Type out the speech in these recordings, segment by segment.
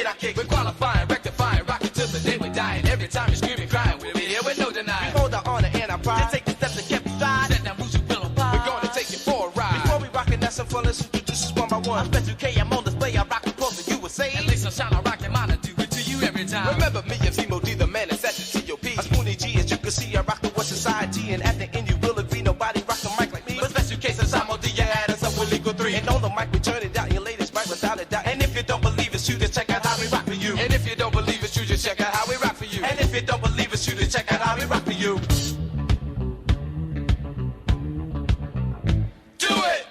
get our kick. We're qualifying, rectifying, rocking till the day we're dying. Every time you're screaming, crying, we'll be here with no denying. We hold our honor and our pride. Take the steps and kept stride. Set down roots you will apply. We're gonna take you for a ride. Before we rockin', that's some fun. Let's introduce us one by one. I bet you K, I'm on display. I rock across the USA. At least I'll shine, I rock and mine. I do it to you every time. Remember me and Zemo D, the man that's at the T.O.P. I'm Spoonie G, as you can see, I rock the West Society. And at the end, you will agree, nobody rock the mic like me. But special cases, I'm on D, you add us up with legal 3. And on the mic, we turn it out, your ladies right without a doubt. And if you don't believe it, you just check out how we rock for you. And if you don't believe it, you just check out how we rock for you. And if you don't believe it, you just check out how we rock for you. Do it!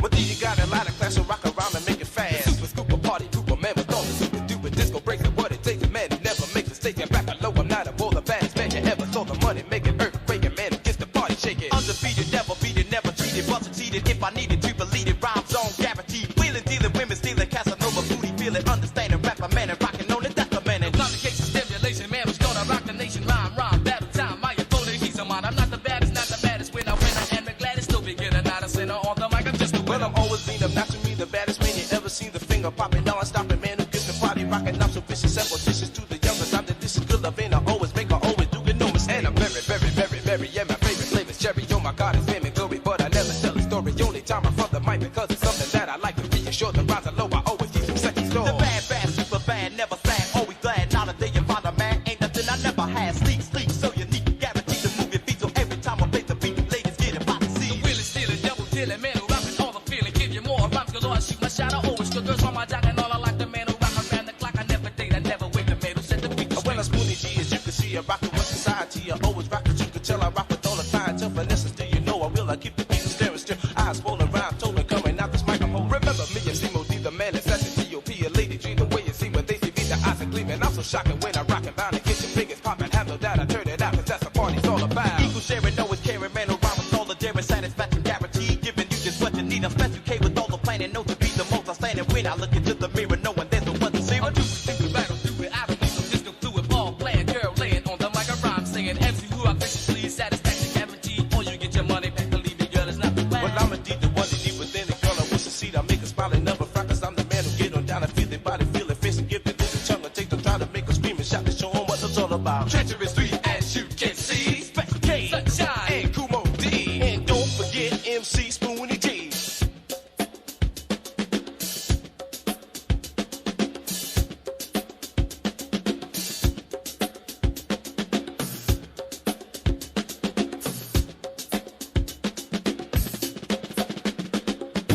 But then you got a lot of class, so rock around and make it fast. Super scoop a party group of men with all the super duper disco breaks and what it takes. A man who never makes a mistake. And back low, I'm not a bull, the baddest man you ever saw. The money making earthquake, a man who gets the party shaking. Undefeated, never beaten, never treated, but succeeded. If I needed to believe it, rhymes on guaranteed. Wheeling, dealing, women stealing, Casanova booty feeling, understanding, rapper man and rocking on it. That's the man. And complication, stimulation, man who's gonna rock the nation. Rhyme, battle time. My opponent, he's a man. I'm not the baddest, not the baddest. When I win, I am the gladdest. Still beginner, not a sinner on the mic. I'm just a winner. Well, I'm always being up, not to me, the baddest man you ever seen. The finger popping, now I stop it, man who gets the party rocking. I'm so vicious, ambitious to the youngest. I'm the this is good love, and I always make her always do it, no mistake. And I'm very, very, very, very, yeah, my favorite flavor is cherry. Oh my God, it's fame and glory, but I never tell a story. Only time I front the mic because it's something that I like to reassure. The rhymes are low, I always keep some second store. The bad, super bad, never sad, always glad. Nowadays you find a man, ain't nothing I never had. Sleep, so unique, guaranteed to move your feet. So every time I play the beat, ladies get it by the sea. The wheeling, stealing, double dealing, man who rapping all the feeling. Give you more rhymes, cause I shoot my shot, I always good girls on my jock. And all I like the man who rock around the clock. I never date, I never wait, the man who set the beat. When I'm Spoonie G, as you can see, I rock the West Society. I always rock it, you can tell I rock with all the clientele. Finesse, do you know I will? I keep the beat staring still. Eyes rolling around, totally coming out this microphone. Remember me and Zemo D, the man that's at the T.O.P. A lady dream the way you see when they see me, the eyes are gleaming. I'm so shocking when I rock and bound and get your fingers popping. Handle that, I turn it out, cause that's what party's all about. Equal sharing, no it's caring, man who rhyme with all the daring, satisfaction guaranteed. Giving you just what you need. I'm special K with all the planning, know to be the most outstanding. When I look into the mirror, knowing there's no one to see. I do the battle, do it, I don't need no disco fluid. Ball playing, girl laying on the mic, I rhyme singing. MC who I viciously satisfaction guaranteed. Or you get your money back, believe me, girl, it's not the plan. Well, I'm indeed the one that deep within the girl. I wish to see, I make a smile and never frown, cause I'm the man who get on down and feel their body, feel it, face and give it to the tongue. I take the time to make them scream and shout to show them what it's all about. Treacherous sweet as you can see. Special K, Sunshine, and Kumo D. And don't forget MC Spoonie G.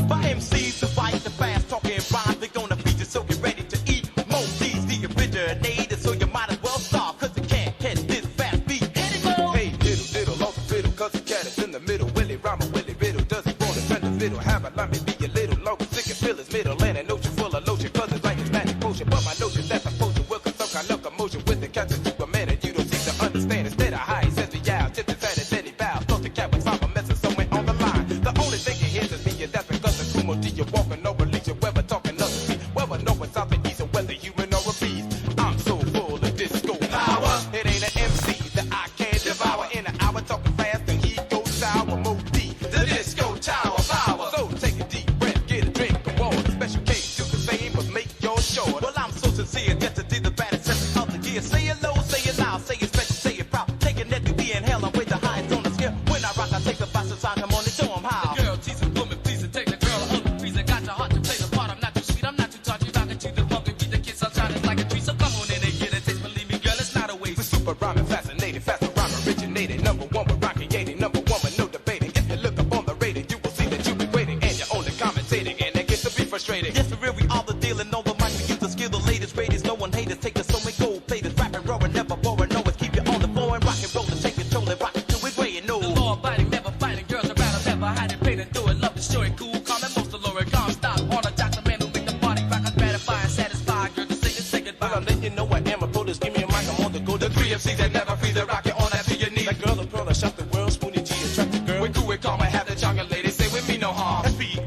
For MCs to fight the fast talking rhymes, they're gonna feature, so get ready to eat. Moses, the originator, so you might as well stop, cause you can't catch this fast beat anymore. Hey, little, off the fiddle, cause the cat is in the middle. Willie Rhymer, Willie Riddle, does he wanna turn the fiddle? Have a line, maybe a little longer, sick and feel his middle, and an ocean full of lotion, cause it's like it's magic potion. But my notion that's a potion will cause some kind of commotion with the catch of Superman, and you don't seem to understand. Instead of high, he says the yow, tips his head and then he bows. Thought the cat was I'm a messing somewhere on the line. The only thing he hears is me, and that's because the Kumo D, you're walking over, leash your weather, talking other feet. Whether north, south, and east, or whether human or a beast. I'm so full of disco power. It ain't an MC that I can't devour. In an hour, talking fast, and he goes sour. Mo D, the disco tower power. So take a deep breath, get a drink of water. Special K, do the same, but make yours short. Well, I'm so sincere, just to do the baddest sense of the gear. Say it low, say it loud, say it special, say it proud. Taking that to be in hell, I'm way the highest on the scale. When I rock, I take the box inside, come on and show 'em how. The girl, teasing, woman, please, take the girl on the freezer. Got your heart to play the part. I'm not too sweet, I'm not too touchy. Rockin' to the pump and beat the kids, sunshine is like a tree. So come on in and get a taste, believe me, girl, it's not a waste. We're super rhyming, fascinating, faster rhyming, originated. Number one, we're rocking, yating. Number one, with no debating. If you look up on the rating, you will see that you've been waiting. And you're only commentating, and it gets to be frustrating. Yes, for real, we all the deal, and all the mic, we use the skill, the latest, greatest. No one haters, take us so many gold platers. Rapping, roaring, never boring, no, it's keep you on the floor and rockin', rollin', take control and rockin' till we're gray and no. The law abiding, never fighting, girls around us, never hiding, painting, do it, love to show it, cool, calm, and most of Laura, calm, stop, on a jock, the man who make the party rock, gratifying, satisfied, girl, to say goodbye. Well, I'm letting you know I am a pro, just give me a mic, I'm on the go. The 3 MCs that never freeze, the rocket on that to your knees. That girl, a pearl, I shot the world, Spoonie G, attractive girl. We're cool, we're calm, I have the chocolate lady, say with me no harm. Spoonie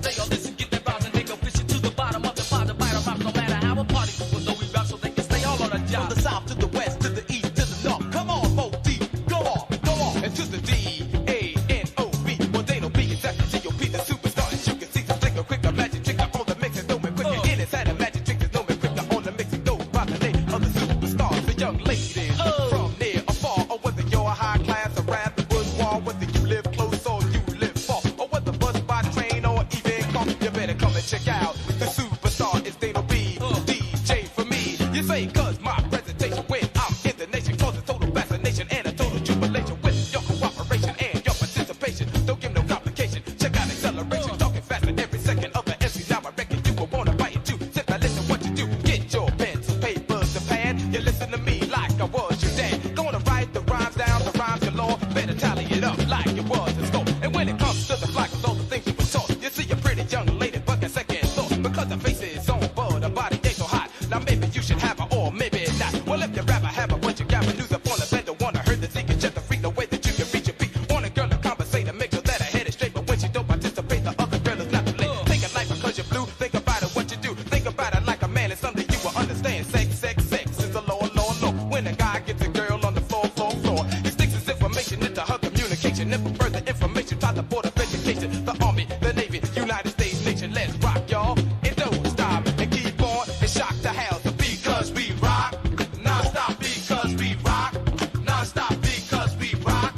they all listen, get their rhymes and they go fishing to the bottom of the pond to bite a rock. No matter how a party people know we rap so they can stay all on a job. From the south to the west, to the east, to the north. Come on, Mo-D, go on. And to the D-A-N-O-B. Well, they don't be exactly G-O-P, the superstar. As you can see, some flicker, quicker, magic trick on the mix and no man quicker. In his had a magic trick, there's no man quicker on the mix and go by the name of the superstar. The young ladies from near or far, or whether you're high class or rap the bourgeois, whether you live close or you live far, or whether bus by train or even car, you better come and check out the superstar. It's Dano B, DJ for me. You say, cause my presentation when I'm in the nation causes total fascination and a total jubilation with your cooperation and your participation. Don't give no complication. Check out acceleration, talking faster every second of the MC. Now I reckon you will wanna bite it too. Sit back, listen what you do. Get your pencil, papers, and pad. You listen to me like I was your dad. Gonna write the rhymes down, the rhymes galore. Better tally it up like it was in store. And when it comes to the fly, cause all the things you were taught, you see a pretty young lady, but a second thought. Because the face is on, but her body ain't so hot. Now maybe you should have her or maybe not. Well, if you rather have her, but you got news up on the bed, don't wanna hurt the thing, just to freak the way that you can reach your beat. Want a girl to compensate and make sure that her head is straight, but when she don't participate, the other girl is not too late. Think of life because you're blue, think about it what you do. Think about it like a man, it's something you will understand. Sex is a law. When a guy gets a girl on the floor, he sticks his information into her communication. And for further information, try the board of education, the army, the navy, United States nation. Let's rock, y'all. It don't stop and keep on and shock the house because we rock. Non-stop because we rock. Non-stop because we rock.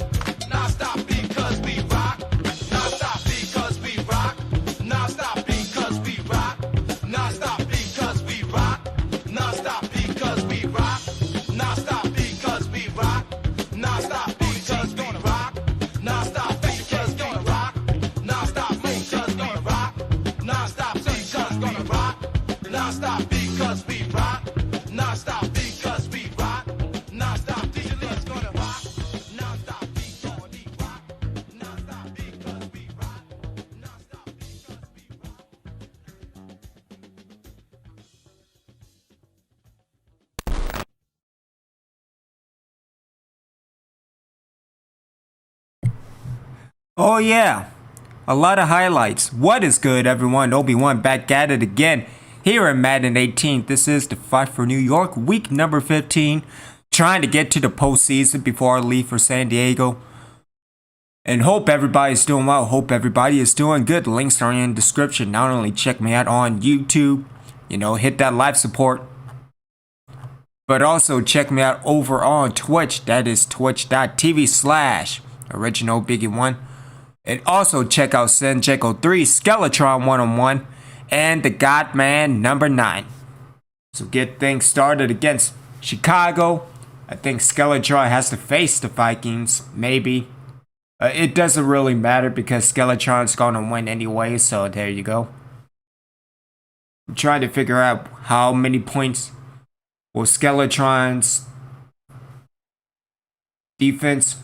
Non-stop because we rock. Non-stop because we rock. Non-stop because we rock. Non-stop because we rock. Non-stop because we rock. Non-stop because we rock. Non-stop because gonna rock. Non-stop because gonna rock. Non-stop because gonna rock. Non-stop because gonna rock. Non-stop because we rock. Non-stop because we rock. Non-stop because gonna rock. Non-stop because we rock. Non-stop because we rock. Non-stop because we rock. Oh yeah, a lot of highlights. What is good, everyone? Obi-Wan back at it again here in Madden 18. This is the Fight for New York, week number 15. Trying to get to the postseason before I leave for San Diego. And hope everybody's doing well. Hope everybody is doing good. Links are in the description. Not only check me out on YouTube, hit that live support, but also check me out over on Twitch. That is twitch.tv/OriginalBiggie1. And also check out Senjecko 3, Skellatron 1-on-1, and the Godman number 9. So get things started against Chicago. I think Skellatron has to face the Vikings, maybe. It doesn't really matter because Skellatron's going to win anyway, so there you go. I'm trying to figure out how many points will Skellatron's defense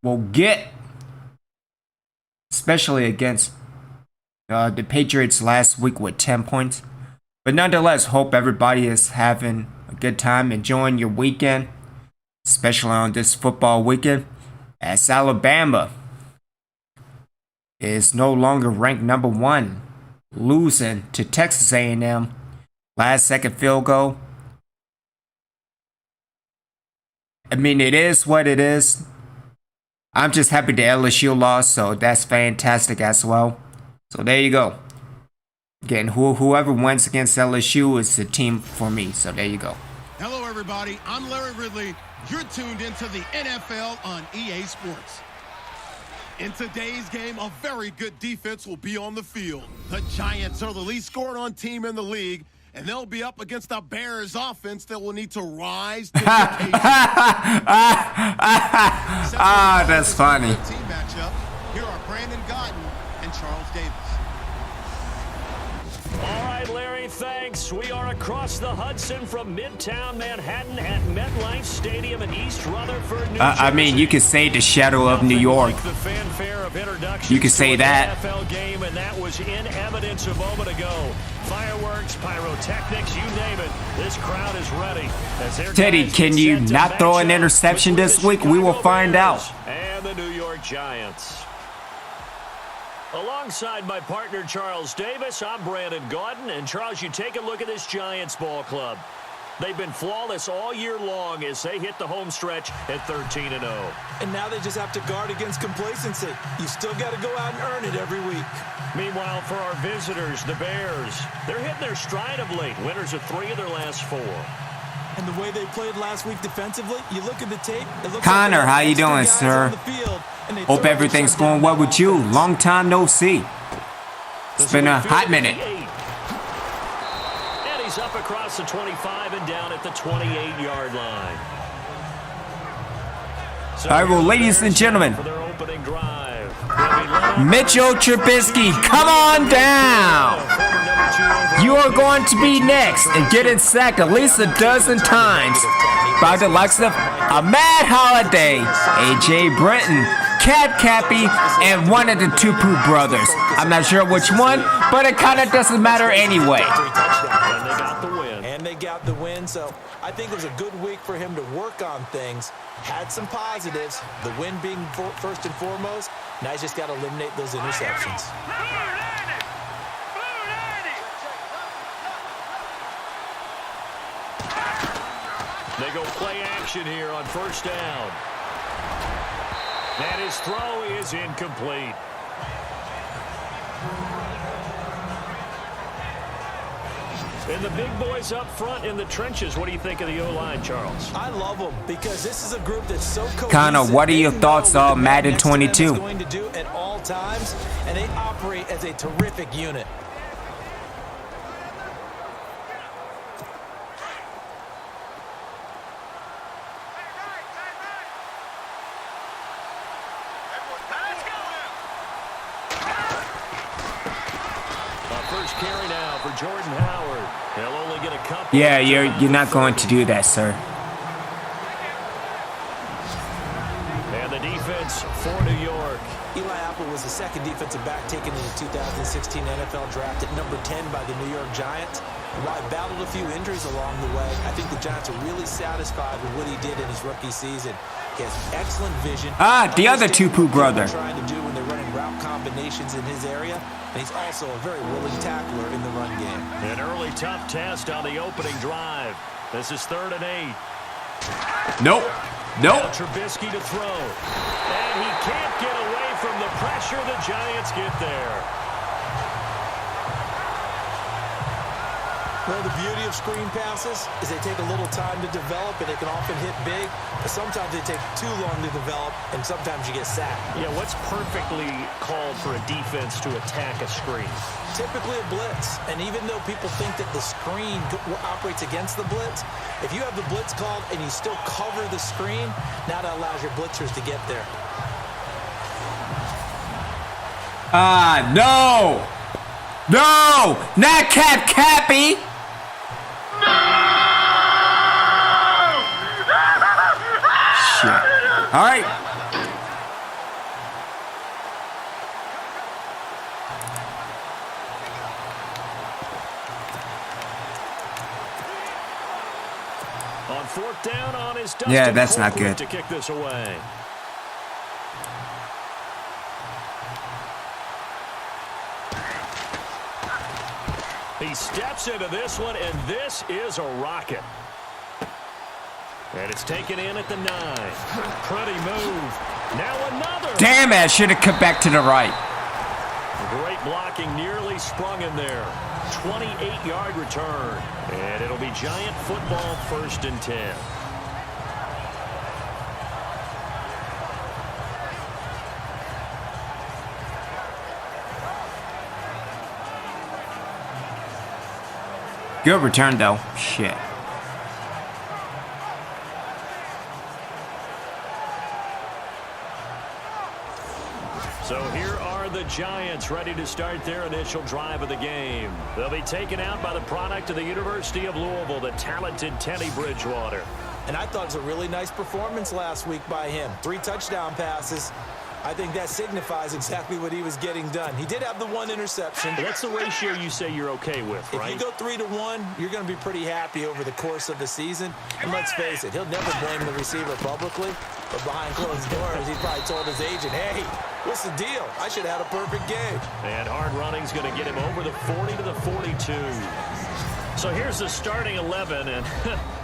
will get, especially against the Patriots last week with 10 points. But nonetheless, hope everybody is having a good time, enjoying your weekend, especially on this football weekend, as Alabama is no longer ranked number 1, losing to Texas A&M. Last second field goal. I mean, it is what it is. I'm just happy the LSU lost, so that's fantastic as well. So there you go. Again, whoever wins against LSU is the team for me. So there you go. Hello, everybody. I'm Larry Ridley. You're tuned into the NFL on EA Sports. In today's game, a very good defense will be on the field. The Giants are the least scored-on team in the league, and they'll be up against the Bears offense that will need to rise to the occasion. That's funny. Team matchup. Here are Brandon Godden and Charles Davis. All right, Larry, thanks. We are across the Hudson from Midtown Manhattan at MetLife Stadium in East Rutherford, New Jersey. I mean, you could say the shadow of New York. Like the fanfare of introduction. You could say that. NFL game, and that was in evidence a moment ago. Fireworks, pyrotechnics, you name it. This crowd is ready. Teddy, can you not throw an interception this week? We will find out. And the New York Giants. Alongside my partner, Charles Davis, I'm Brandon Gaudin. And, Charles, you take a look at this Giants ball club. They've been flawless all year long as they hit the home stretch at 13-0. And now they just have to guard against complacency. You still got to go out and earn it every week. Meanwhile, for our visitors, the Bears, they're hitting their stride of late. Winners of 3 of their last 4. And the way they played last week defensively, you look at the tape, it looks Connor, like how you doing, sir? Hope everything's going well with you. Long time no see. It's been a hot minute. And he's up across the 25 and down at the 28-yard line. So all right, well, ladies and gentlemen, Mitchell Trubisky, come on down. You are going to be next and getting sacked at least a dozen times by the likes of Ahmad Holiday, A.J. Britton, Cat Cappy, and one of the Tupu brothers. I'm not sure which one, but it kind of doesn't matter anyway. And they got the win, so I think it was a good week for him to work on things. Had some positives, the win being first and foremost. Now he's just got to eliminate those interceptions. They go play action here on first down. And his throw is incomplete. And the big boys up front in the trenches. What do you think of the O-line, Charles? I love them because this is a group that's so cohesive. Connor, what are your thoughts on Madden 22? Going to do at all times, and they operate as a terrific unit. Carry now for Jordan Howard. He'll only get a couple. Yeah, you're not going to do that, sir. And the defense for New York. Eli Apple was the second defensive back taken in the 2016 NFL draft at number 10 by the New York Giants. And while he battled a few injuries along the way, I think the Giants are really satisfied with what he did in his rookie season. He has excellent vision. The other Tupu brother. Trying to do when they're running route combinations in his area. And he's also a very willing tackler in the run game. An early tough test on the opening drive. This is 3rd and 8. Nope. Now Trubisky to throw. And he can't get away from the pressure. The Giants get there. Well, the beauty of screen passes is they take a little time to develop, and they can often hit big. But sometimes they take too long to develop, and sometimes you get sacked. Yeah, what's perfectly called for a defense to attack a screen? Typically a blitz. And even though people think that the screen operates against the blitz, if you have the blitz called and you still cover the screen, now that allows your blitzers to get there. No! No! Not Cat Cappy! Shit. All right. On 4th down on his Dustin Yeah, that's not Colquitt good. to kick this away. He steps into this one, and this is a rocket. And it's taken in at the 9. Pretty move. Now another. Damn it, I should have cut back to the right. Great blocking, nearly sprung in there. 28-yard return. And it'll be Giant football 1st and 10. Good return, though. Shit. So here are the Giants ready to start their initial drive of the game. They'll be taken out by the product of the University of Louisville, the talented Teddy Bridgewater. And I thought it was a really nice performance last week by him. 3 touchdown passes. I think that signifies exactly what he was getting done. He did have the 1 interception. That's the ratio you say you're okay with, right? If you go 3-to-1, you're going to be pretty happy over the course of the season. And let's face it, he'll never blame the receiver publicly. But behind closed doors, he probably told his agent, hey, What's the deal? I should have had a perfect game. And hard running's going to get him over the 40 to the 42. So here's the starting 11, and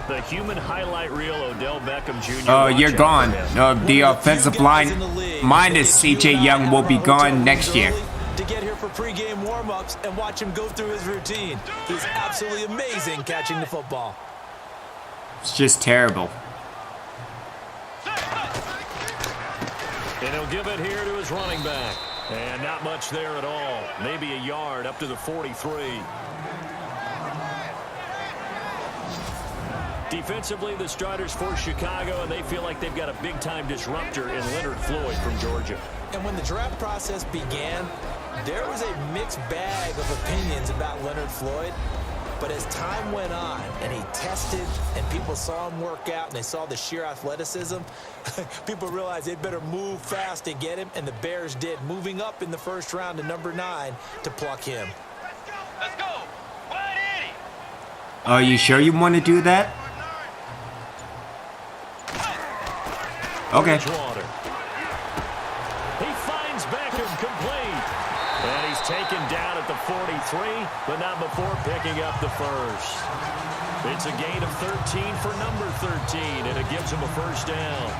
the human highlight reel, Odell Beckham Jr. Oh, you're gone. The offensive line minus CJ Young will be gone next year. To get here for pregame warm-ups and watch him go through his routine. He's absolutely amazing catching the football. It's just terrible. And he'll give it here to his running back. And not much there at all. Maybe a yard up to the 43. Defensively, the starters for Chicago, and they feel like they've got a big-time disruptor in Leonard Floyd from Georgia. And when the draft process began, there was a mixed bag of opinions about Leonard Floyd. But as time went on and he tested and people saw him work out and they saw the sheer athleticism, people realized they'd better move fast to get him, and the Bears did, moving up in the first round to number 9 to pluck him. Let's go. 180. Are you sure you want to do that? Okay. Bridgewater. He finds Beckham complete. And he's taken down at the 43, but not before picking up the first. It's a gain of 13 for number 13, and it gives him a first down.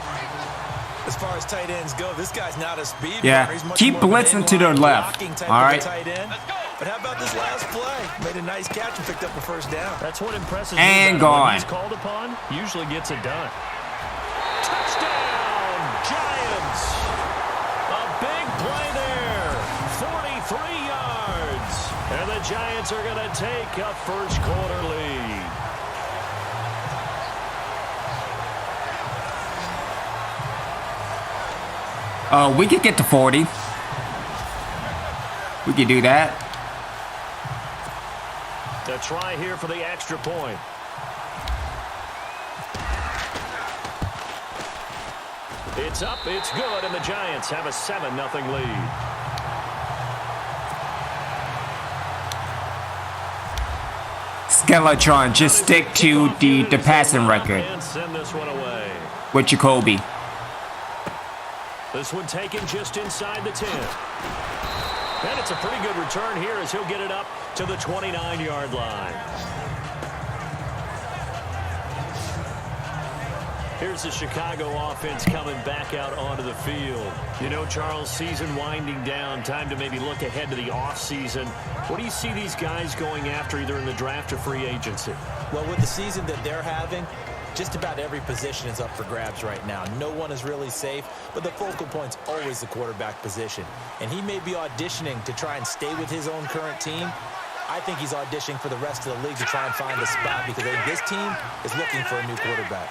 As far as tight ends go, this guy's not a speed Yeah, runner. He's much keep more of an blitzing to the inline left. blocking type All of a right. tight end. But how about this last play? Made a nice catch and picked up the first down. That's what impresses And me. gone. When he's called upon, usually gets it done. Touchdown, Giants! A big play there, 43 yards. And the Giants are going to take a first quarter lead. We could get to 40. We could do that. The try here for the extra point. It's up, it's good, and the Giants have a 7-0 lead. Skellatron, just stick to the passing record And send this one away. with Jacoby. This one taken just inside the 10. And it's a pretty good return here as he'll get it up to the 29-yard line. Here's the Chicago offense coming back out onto the field. You know, Charles, season winding down, time to maybe look ahead to the offseason. What do you see these guys going after either in the draft or free agency? Well, with the season that they're having, just about every position is up for grabs right now. No one is really safe, but the focal point's always the quarterback position. And he may be auditioning to try and stay with his own current team. I think he's auditioning for the rest of the league to try and find a spot because I think this team is looking for a new quarterback.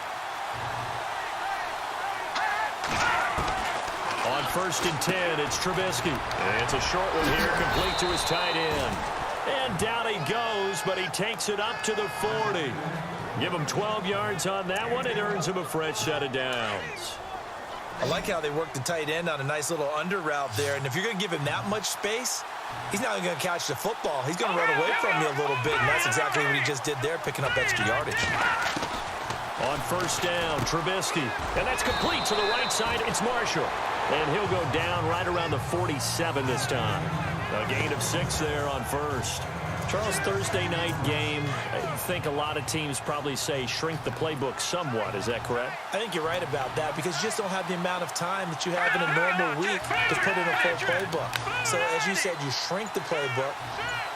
On 1st and 10, it's Trubisky. And it's a short one here, complete to his tight end. And down he goes, but he takes it up to the 40. Give him 12 yards on that one. It earns him a fresh set of downs. I like how they work the tight end on a nice little under route there. And if you're going to give him that much space, he's not going to catch the football. He's going to run away from you a little bit, and that's exactly what he just did there, picking up extra yardage. On 1st down, Trubisky. And that's complete to the right side. It's Marshall. And he'll go down right around the 47 this time. A gain of 6 there on 1st. Charles, Thursday night game, I think a lot of teams probably say shrink the playbook somewhat. Is that correct? I think you're right about that because you just don't have the amount of time that you have in a normal week to put in a full playbook. So as you said, you shrink the playbook,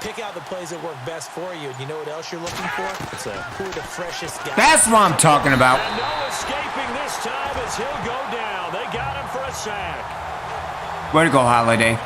pick out the plays that work best for you. And you know what else you're looking for? What's that? Who are the freshest guys? That's what I'm talking about. And no escaping this time as he'll go down. They got him for a sack. Way to go, Holiday.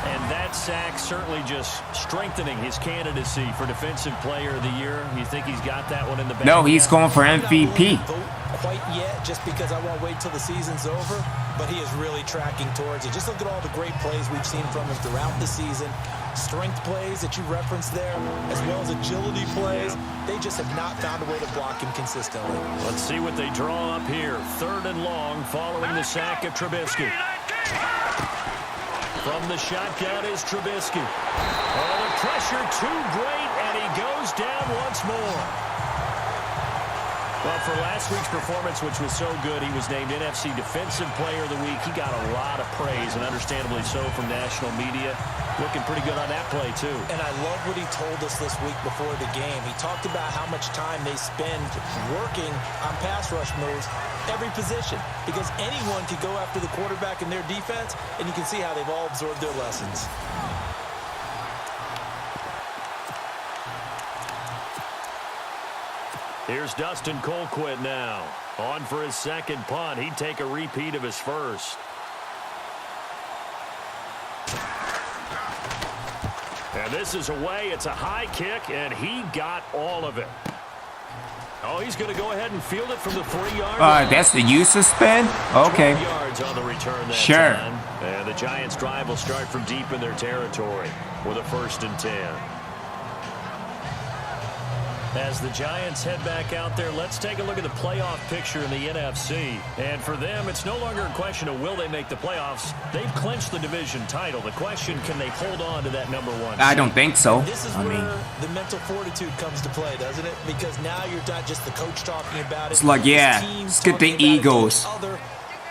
And that sack certainly just strengthening his candidacy for Defensive Player of the Year. You think he's got that one in the bag? No, he's going for I'm not willing MVP. to vote quite yet just because I won't wait till the season's over, but he is really tracking towards it. Just look at all the great plays we've seen from him throughout the season. Strength plays that you referenced there, as well as agility plays. They just have not found a way to block him consistently. Let's see what they draw up here. 3rd and long following the sack of Trubisky. From the shotgun is Trubisky. Oh, the pressure too great, and he goes down once more. Well, for last week's performance, which was so good, he was named NFC Defensive Player of the Week. He got a lot of praise, and understandably so, from national media. Looking pretty good on that play, too. And I love what he told us this week before the game. He talked about how much time they spend working on pass rush moves, every position, because anyone could go after the quarterback in their defense, and you can see how they've all absorbed their lessons. Here's Dustin Colquitt now. On for his second punt. He'd take a repeat of his first. And this is away. It's a high kick, and he got all of it. Oh, he's going to go ahead and field it from the 3-yard line. That's the use of spin? Okay. 12 yards on the return that sure. time. And the Giants' drive will start from deep in their territory with a 1st and 10. As the Giants head back out there, let's take a look at the playoff picture in the NFC. And for them, it's no longer a question of will they make the playoffs. They've clinched the division title. The question, can they hold on to that number 1 seed? I don't think so. This is where the mental fortitude comes to play, doesn't it? Because now you're not just the coach talking about it. It's like, yeah, let's get the Eagles.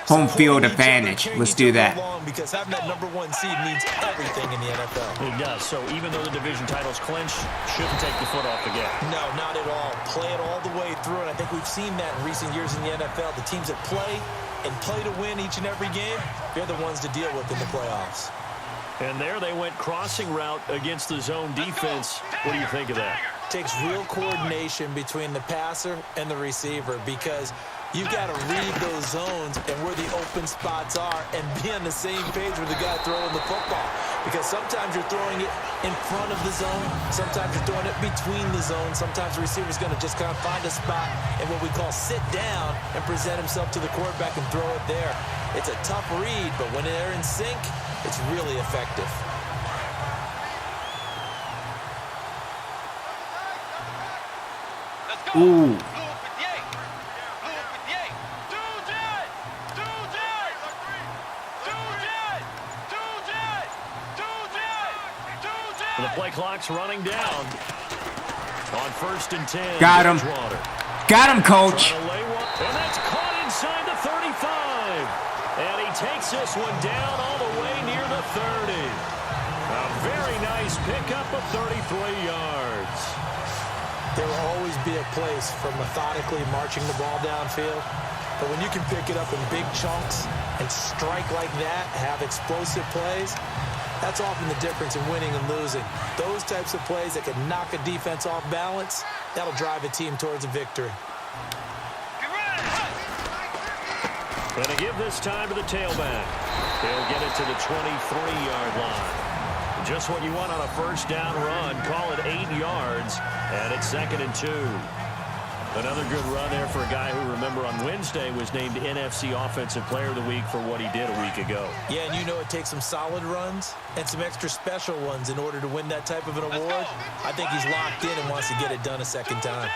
Home field advantage. Let's do that. Because having that number 1 seed means everything in the NFL. It does. So even though the division title's clinched, shouldn't take the foot off the gas. No, not at all. Play it all the way through, and I think we've seen that in recent years in the NFL. The teams that play to win each and every game, they're the ones to deal with in the playoffs. And there they went crossing route against the zone defense. What do you think of that? Takes real coordination between the passer and the receiver, because you've got to read those zones and where the open spots are and be on the same page with the guy throwing the football. Because sometimes you're throwing it in front of the zone. Sometimes you're throwing it between the zones. Sometimes the receiver's going to just kind of find a spot and what we call sit down and present himself to the quarterback and throw it there. It's a tough read, but when they're in sync, it's really effective. Ooh. The play clock's running down. On 1st and 10. Got him. Got him, coach. And that's caught inside the 35. And he takes this one down all the way near the 30. A very nice pickup of 33 yards. There will always be a place for methodically marching the ball downfield. But when you can pick it up in big chunks and strike like that, have explosive plays, that's often the difference in winning and losing. Those types of plays that can knock a defense off balance, that'll drive a team towards a victory. And to give this time to the tailback. He'll get it to the 23-yard line. Just what you want on a 1st down run. Call it 8 yards, and it's 2nd and 2. Another good run there for a guy who, remember, on Wednesday was named NFC Offensive Player of the Week for what he did a week ago. Yeah, and you know it takes some solid runs and some extra special ones in order to win that type of an award. I think he's locked in and wants to get it done a second time.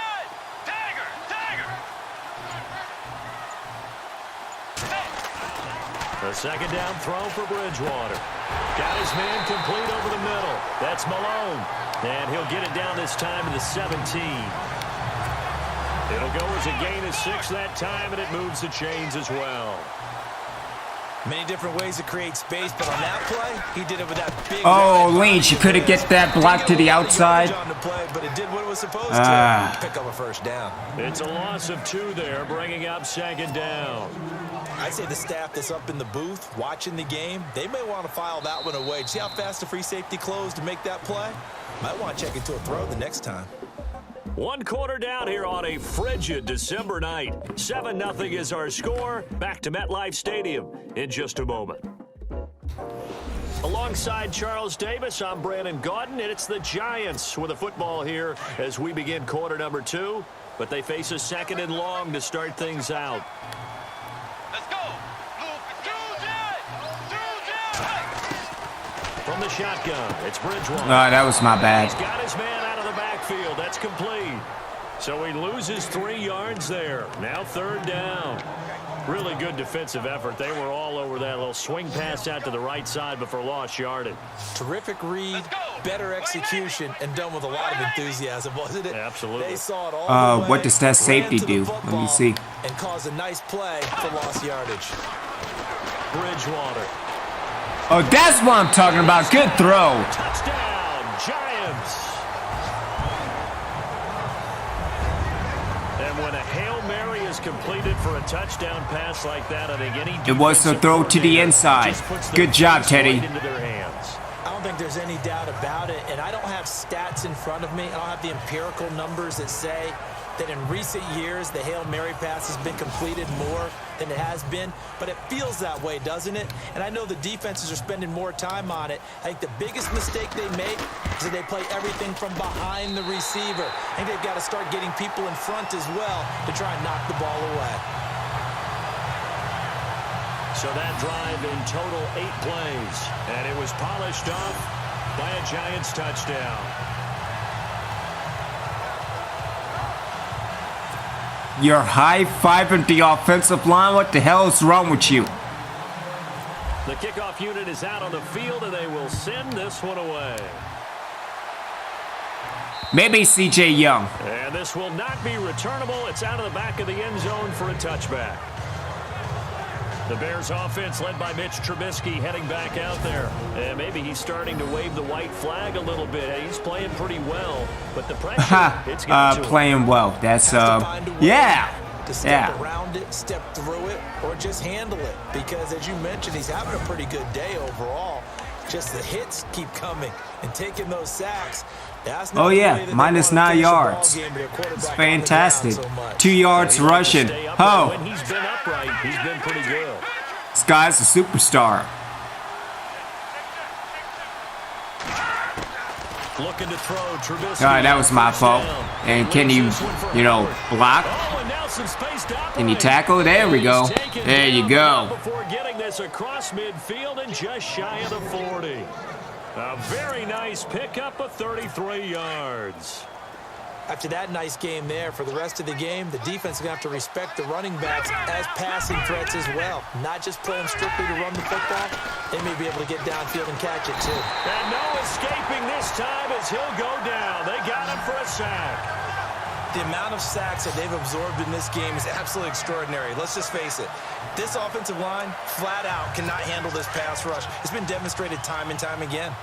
A 2nd down throw for Bridgewater. Got his man complete over the middle. That's Malone. And he'll get it down this time to the 17. It'll go as a gain of 6 that time, and it moves the chains as well. Many different ways to create space, but on that play, he did it with that big... Oh, Lynch, you couldn't get that block to the outside. But it did what it was supposed to. Pick up a 1st down. It's a loss of 2 there, bringing up 2nd down. I'd say the staff that's up in the booth watching the game, they may want to file that one away. See how fast the free safety closed to make that play? Might want to check into a throw the next time. 1 quarter down here on a frigid December night. 7-0 is our score. Back to MetLife Stadium in just a moment. Alongside Charles Davis, I'm Brandon Gaudin, and it's the Giants with the football here as we begin quarter number 2. But they face a 2nd and long to start things out. Let's go. From the shotgun, it's Bridgewater. That was my bad. He's got his man out of the backfield. That's complete. So he loses 3 yards there. Now 3rd down. Really good defensive effort. They were all over that little swing pass out to the right side, but for lost yardage. Terrific read, better execution and done with a lot of enthusiasm, wasn't it? Absolutely. They saw it all the way, what does that safety ran to the do? Let me football, see. and caused a nice play for lost yardage. Bridgewater. Oh, that's what I'm talking about. Good throw. Touchdown, Giants. And when a Hail Mary is completed for a touchdown pass like that, I think any It was a throw to the inside. Good job, Teddy. Into their hands. I don't think there's any doubt about it, and I don't have stats in front of me. I don't have the empirical numbers that say that in recent years the Hail Mary pass has been completed more than it has been, but it feels that way, doesn't it? And I know the defenses are spending more time on it. I think the biggest mistake they make is that they play everything from behind the receiver. I think they've got to start getting people in front as well to try and knock the ball away. So that drive in total 8 plays, and it was polished off by a Giants touchdown. You're high-fiving the offensive line. What the hell is wrong with you? The kickoff unit is out on the field, and they will send this one away. Maybe C.J. Young. And this will not be returnable. It's out of the back of the end zone for a touchback. The Bears offense led by Mitch Trubisky heading back out there. And maybe he's starting to wave the white flag a little bit. He's playing pretty well, but the pressure, it's getting to him. Playing well. That's, yeah. To step around it, step through it, or just handle it. Because as you mentioned, he's having a pretty good day overall. Just the hits keep coming and taking those sacks. Oh yeah, minus 9 yards. It's fantastic. 2 yards rushing. Oh, when he's been upright, he's been pretty good. this guy's a superstar. Looking to throw, Trubisky. All right, that was my fault. And can you, block? Can you tackle? There we go. There you go. Before getting this across midfield and just shy of the 40. A very nice pickup of 33 yards. After that nice game there, for the rest of the game, the defense is going to have to respect the running backs as passing threats as well. Not just play them strictly to run the football. They may be able to get downfield and catch it, too. And no escaping this time as he'll go down. They got him for a sack. The amount of sacks that they've absorbed in this game is absolutely extraordinary. Let's just face it. This offensive line, flat out, cannot handle this pass rush. It's been demonstrated time and time again.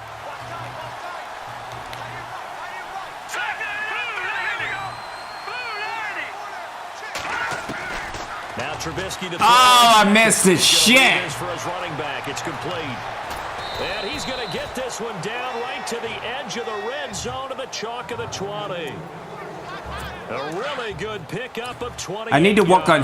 Now Trubisky to throw. Oh, I missed it. Shit. For his running back. It's complete. And he's going to get this one down right to the edge of the red zone to the chalk of the 20. A really good pickup of 20. I need to work on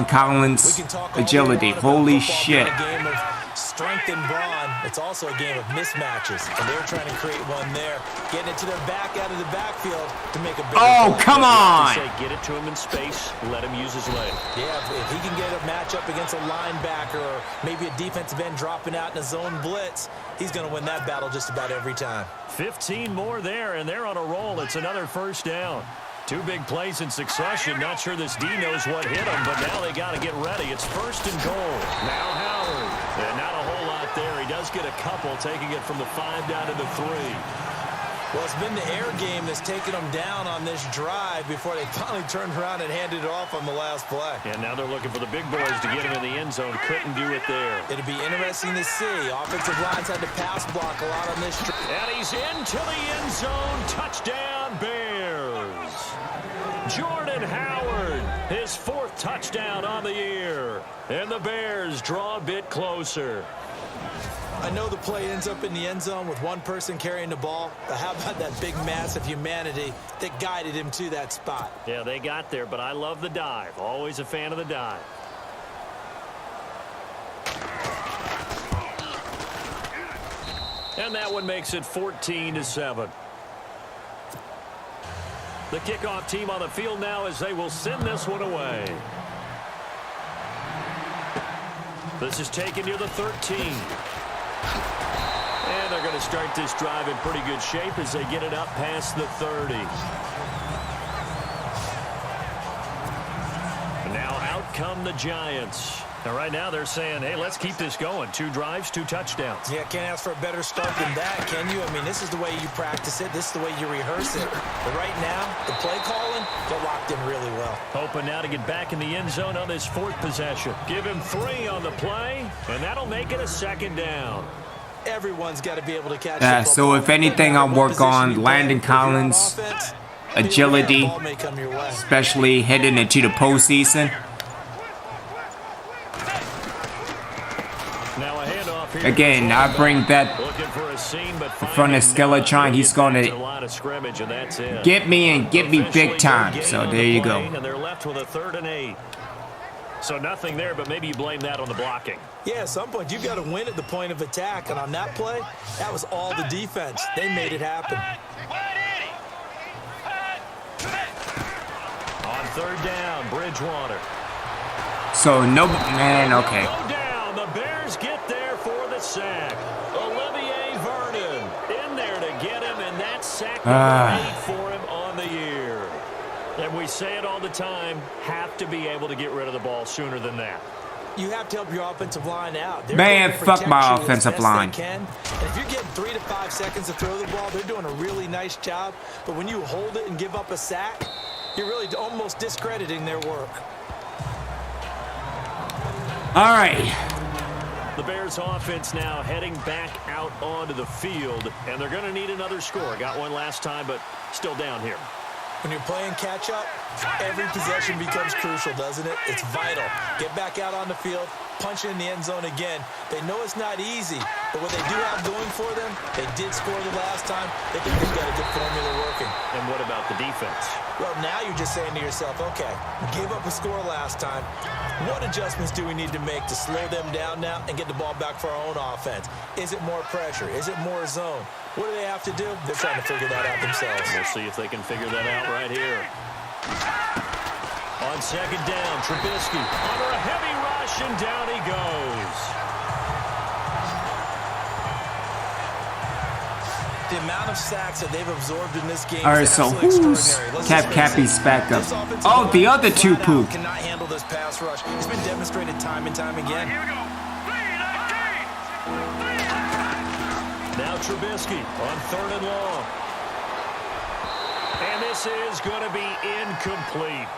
Collins' agility. Holy shit. A game of strength and brawn. It's also a game of mismatches. And they're trying to create one there. Getting it to their back out of the backfield to make a big Oh, come on. Get it to him in space. Let him use his leg. Yeah, if he can get a matchup against a linebacker or maybe a defensive end dropping out in a zone blitz, he's going to win that battle just about every time. 15 more there, and they're on a roll. It's another first down. 2 big plays in succession. Not sure this D knows what hit him, but now they got to get ready. It's first and goal. Now Howard. And not a whole lot there. He does get a couple, taking it from the 5 down to the 3. Well, it's been the air game that's taken them down on this drive before they finally turned around and handed it off on the last play. And now they're looking for the big boys to get him in the end zone. Couldn't do it there. It'll be interesting to see. Offensive lines had to pass block a lot on this drive. And he's into the end zone. Touchdown, Bears. Jordan Howard, his 4th touchdown on the year. And the Bears draw a bit closer. I know the play ends up in the end zone with one person carrying the ball, but how about that big mass of humanity that guided him to that spot? Yeah, they got there, but I love the dive. Always a fan of the dive. And that one makes it 14-7. The kickoff team on the field now as they will send this one away. This is taken near the 13. And they're going to start this drive in pretty good shape as they get it up past the 30. And now out come the Giants. And right now they're saying, hey, let's keep this going. 2 drives, 2 touchdowns. Yeah, can't ask for a better start than that, can you? I mean, this is the way you practice it. This is the way you rehearse it. But right now, the play calling, they're locked in really well. Hoping now to get back in the end zone on this 4th possession. Give him 3 on the play, and that'll make it a 2nd down. Everyone's got to be able to catch Yeah, the so football. if anything, I'll work on Landon Collins' agility, Ball may come your way. especially heading into the postseason. Now a handoff here. Again, I bring that Looking for a seam, but in front of Skellatron. He's going to to get me and get me big time. So there you go. And they're left with a 3rd and 8. So nothing there, but maybe you blame that on the blocking. Yeah, at some point, you've got to win at the point of attack. And on that play, that was all the defense. They made it happen. On 3rd down, Bridgewater. So no, man, okay. Go down. The Bears get there for the sack. Olivier Vernon in there to get him, and that's sack number 8 for him on the year. And we say it all the time, have to be able to get rid of the ball sooner than that. You have to help your offensive line out. They're Man, going to fuck protect my you as offensive best line. they can. And if you're getting 3 to 5 seconds to throw the ball, they're doing a really nice job. But when you hold it and give up a sack, you're really almost discrediting their work. All right. The Bears offense now heading back out onto the field, and they're going to need another score. Got one last time, but still down here. When you're playing catch-up, every possession becomes crucial, doesn't it? It's vital. Get back out on the field, punch it in the end zone again. They know it's not easy, but what they do have going for them, they did score the last time. They think they've got a good formula working. And what about the defense? Well, now you're just saying to yourself, okay, gave up a score last time. What adjustments do we need to make to slow them down now and get the ball back for our own offense? Is it more pressure? Is it more zone? What do they have to do? They're trying to figure that out themselves. We'll see if they can figure that out right here. On 2nd down, Trubisky under a heavy rush, and down he goes. The amount of sacks that they've absorbed in this game. All right, is so absolutely who's extraordinary. Let's just face Cappy's it. back up? This offensive Oh, the line other two flat out pooped. cannot handle this pass rush. It's been demonstrated time and time again. Now Trubisky on 3rd and long. And this is going to be incomplete.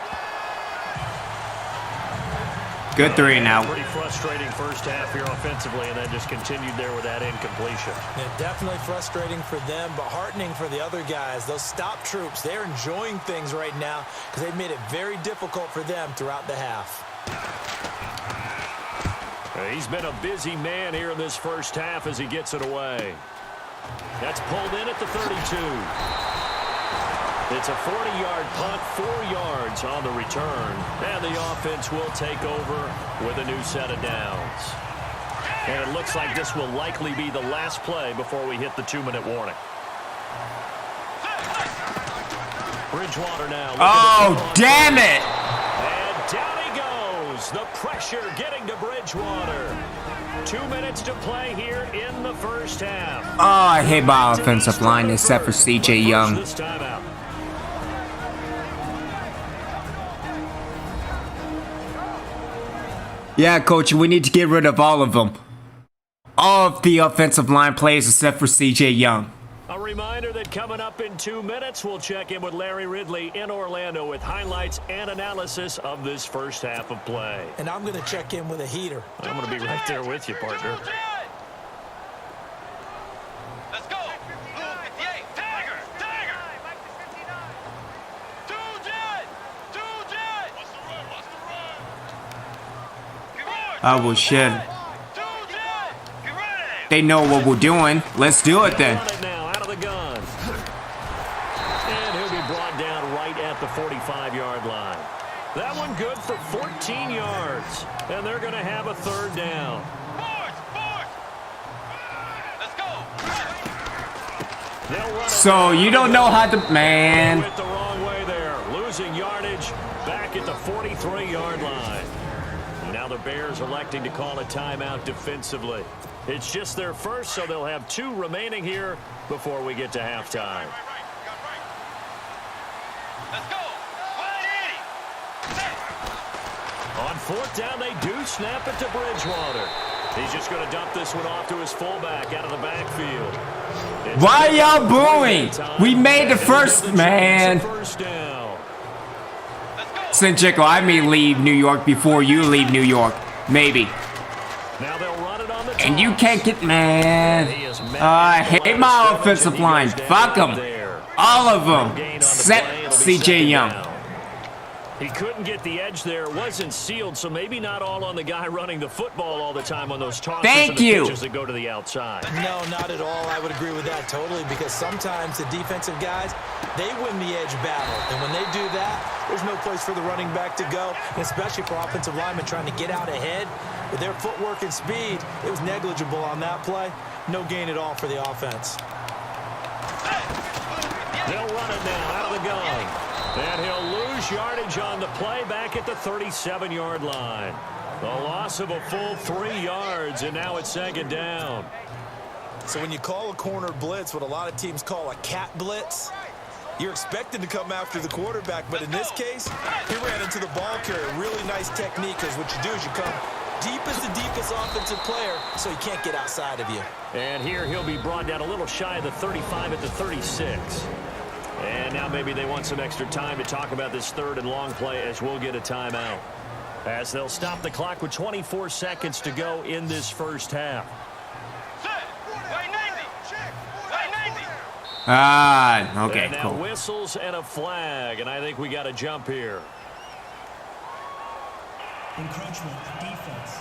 Good 3 and out. Pretty frustrating first half here offensively, and then just continued there with that incompletion. Yeah, definitely frustrating for them, but heartening for the other guys. Those stop troops, they're enjoying things right now because they've made it very difficult for them throughout the half. He's been a busy man here in this first half as he gets it away. That's pulled in at the 32. It's a 40-yard punt, 4 yards on the return. And the offense will take over with a new set of downs. And it looks like this will likely be the last play before we hit the 2-minute warning. Bridgewater now. Oh, damn it! And down he goes. The pressure getting to Bridgewater. 2 minutes to play here in the first half. Oh, I hate my offensive line except for C.J. Young. This time out. Yeah, coach, we need to get rid of all of them. All of the offensive line players except for C.J. Young. A reminder that coming up in 2 minutes, we'll check in with Larry Ridley in Orlando with highlights and analysis of this first half of play. And I'm going to check in with a heater. I'm going to be right there with you, partner. Let's go. Blue 58. Tiger. Tiger. Two jet. What's the run? Oh, well, shit. Two jet. Get ready. They know what we're doing. Let's do it then. Run it now out of the gun. And he'll be brought down right at the 45-yard line. That one good for 14 yards. And they're going to have a 3rd down. Force. Let's go. They'll run it So you don't know how to, man. Went the wrong way there. Losing yardage back at the 43-yard line. Now the Bears electing to call a timeout defensively. It's just their first, so they'll have 2 remaining here before we get to halftime. Let's go. 180. On fourth down, they do snap it to Bridgewater. He's just going to dump this one off to his fullback out of the backfield. Why y'all booing? We made the first, man. Senjecko, I may leave New York before you leave New York. Maybe. Now they'll run it on the And you can't get, man. I hate my offensive line. Fuck them. All of them. Except CJ Young. He couldn't get the edge there. It wasn't sealed, so maybe not all on the guy running the football all the time on those tosses and the pitches that go to the outside. No, not at all. I would agree with that totally, because sometimes the defensive guys, they win the edge battle. And when they do that, there's no place for the running back to go, especially for offensive linemen trying to get out ahead. With their footwork and speed, it was negligible on that play. No gain at all for the offense. They'll run it now out of the gun. And he'll lose yardage on the play back at the 37-yard line. The loss of a full 3 yards, and now it's second down. So when you call a corner blitz, what a lot of teams call a cat blitz, you're expected to come after the quarterback, but in this case, he ran into the ball carrier. Really nice technique, because what you do is you come deep as the deepest offensive player, so he can't get outside of you. And here he'll be brought down a little shy of the 35 at the 36. And now maybe they want some extra time to talk about this third and long play, as we'll get a timeout. As they'll stop the clock with 24 seconds to go in this first half. Okay, and now cool. Whistles and a flag, and I think we got a jump here. Encroachment, defense.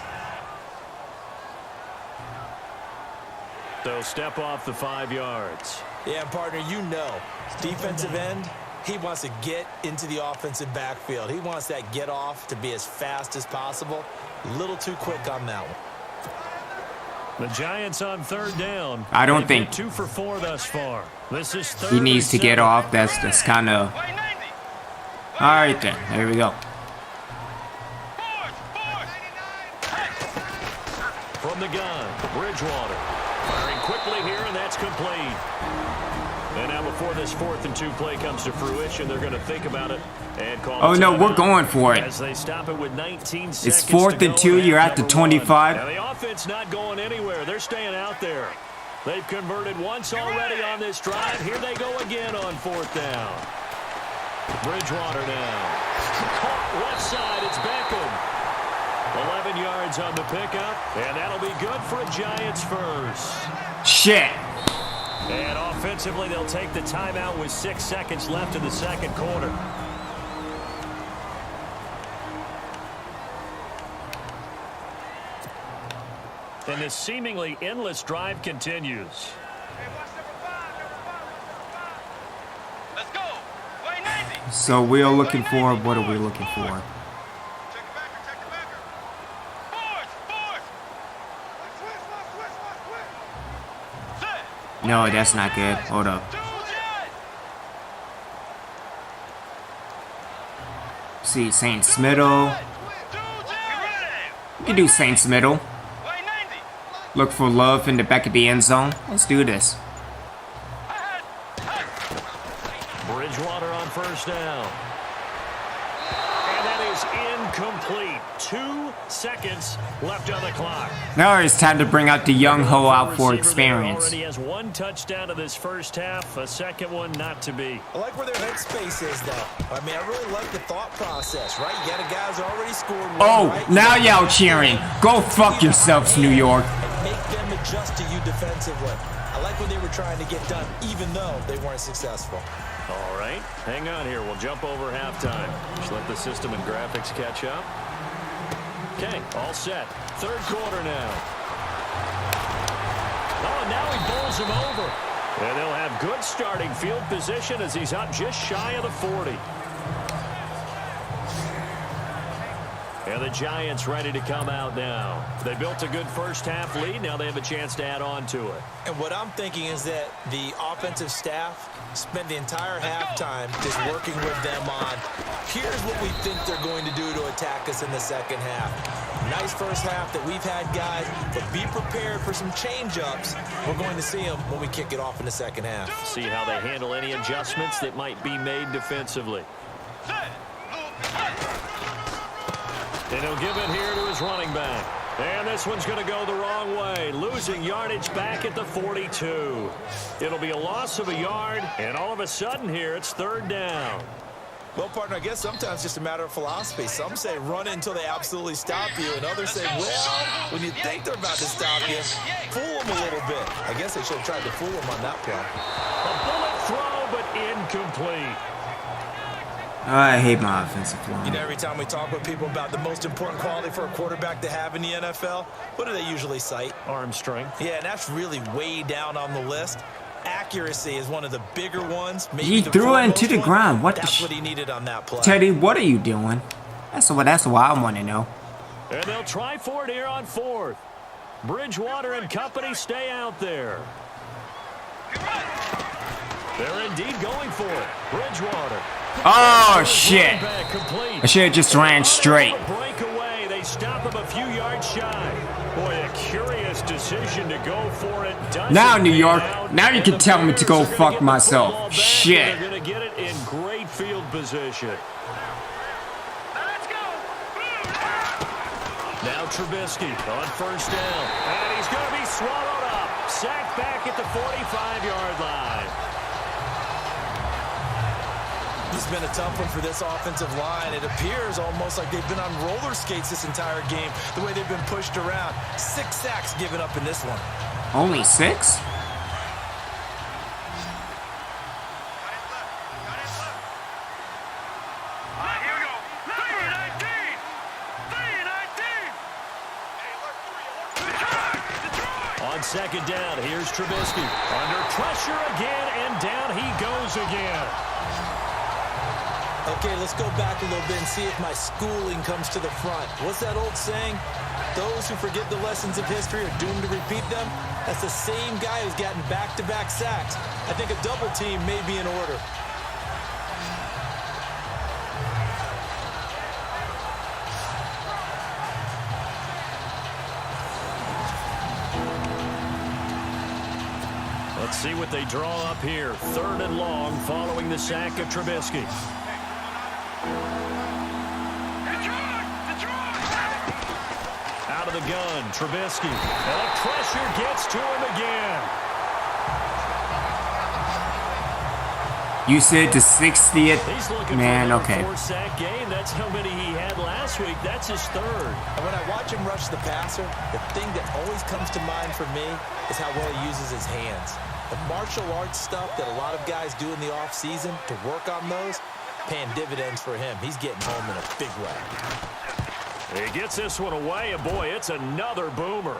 So step off the 5 yards. Yeah, partner, you know, defensive end, he wants to get into the offensive backfield. He wants that get off to be as fast as possible. A little too quick on that one. The Giants on third down. I don't think 2 for 4 thus far. This is third he needs to and get 7. off. That's kind of... All right, then. There we go. From the gun, Bridgewater. Firing quickly here, and that's complete. And now before this 4th and 2 play comes to fruition, they're going to think about it and call Oh, it no, we're timeout. going for it. As they stop it with 19 seconds It's 4th and 2. You're at the 25. Now the offense not going anywhere. They're staying out there. They've converted once already on this drive. Here they go again on 4th down. Bridgewater now. Caught left side. It's Beckham. 11 yards on the pickup, and that'll be good for a Giants first. Shit. And offensively, they'll take the timeout with 6 seconds left in the second quarter. And this seemingly endless drive continues. So we are looking for... What are we looking for? No, that's not good. Hold up. See, Saints middle. We can do Saints middle. Look for love in the back of the end zone. Let's do this. Bridgewater on first down. And that is incomplete. 2 seconds left on the clock. Now it's time to bring out the young ho out for experience. Already has 1 touchdown to this first half. A second one not to be. I like where their headspace is, though. I mean, I really like the thought process, right? You got a guy who's already scored one, Oh, right? now y'all cheering. Go fuck yourselves, New York. And make them adjust to you defensively. I like what they were trying to get done, even though they weren't successful. All right, hang on here. We'll jump over halftime. Just let the system and graphics catch up. Okay, all set. Third quarter now. Oh, now he bowls him over. And they'll have good starting field position as he's up just shy of the 40. And the Giants ready to come out now. They built a good first half lead. Now they have a chance to add on to it. And what I'm thinking is that the offensive staff spent the entire halftime just working with them on, here's what we think they're going to do to attack us in the second half. Nice first half that we've had, guys, but be prepared for some change-ups. We're going to see them when we kick it off in the second half. See how they handle any adjustments that might be made defensively. And he'll give it here to his running back. And this one's going to go the wrong way, losing yardage back at the 42. It'll be a loss of a yard, and all of a sudden here, it's 3rd down. Well, partner, I guess sometimes it's just a matter of philosophy. Some say run it until they absolutely stop you, and others say, well, when you think they're about to stop you, fool them a little bit. I guess they should have tried to fool them on that play. A bullet throw, but incomplete. I hate my offensive line. You know, every time we talk with people about the most important quality for a quarterback to have in the NFL, what do they usually cite? Arm strength. Yeah, and that's really way down on the list. Accuracy is one of the bigger ones. Maybe He threw it into the one. ground. What That's the what he needed on that play. Teddy, what are you doing? That's what I want to know. And they'll try for it here on 4th. Bridgewater and company stay out there. They're indeed going for it. Bridgewater. Oh, shit. I should have just ran straight. Breakaway. They stop him a few yards shy. Boy, a curious decision to go for it. Now, New York, now you can tell me to go fuck myself. Shit. They're going to get it in great field position. Now Trubisky on 1st down. And he's going to be swallowed up. Sacked back at the 45-yard line. It's been a tough one for this offensive line. It appears almost like they've been on roller skates this entire game, the way they've been pushed around. 6 sacks given up in this one. Only 6? On 2nd down, here's Trubisky. Under pressure again, and down he goes again. Okay, let's go back a little bit and see if my schooling comes to the front. What's that old saying? Those who forget the lessons of history are doomed to repeat them. That's the same guy who's gotten back-to-back sacks. I think a double team may be in order. Let's see what they draw up here. 3rd and long following the sack of Trubisky. Out of the gun, Trubisky. And the pressure gets to him again. You said the 60th. He's looking Man, for okay. 4-sack game. That's how many he had last week. That's his 3rd. And when I watch him rush the passer, the thing that always comes to mind for me is how well he uses his hands. The martial arts stuff that a lot of guys do in the offseason to work on those, paying dividends for him. He's getting home in a big way. He gets this one away, and boy, it's another boomer.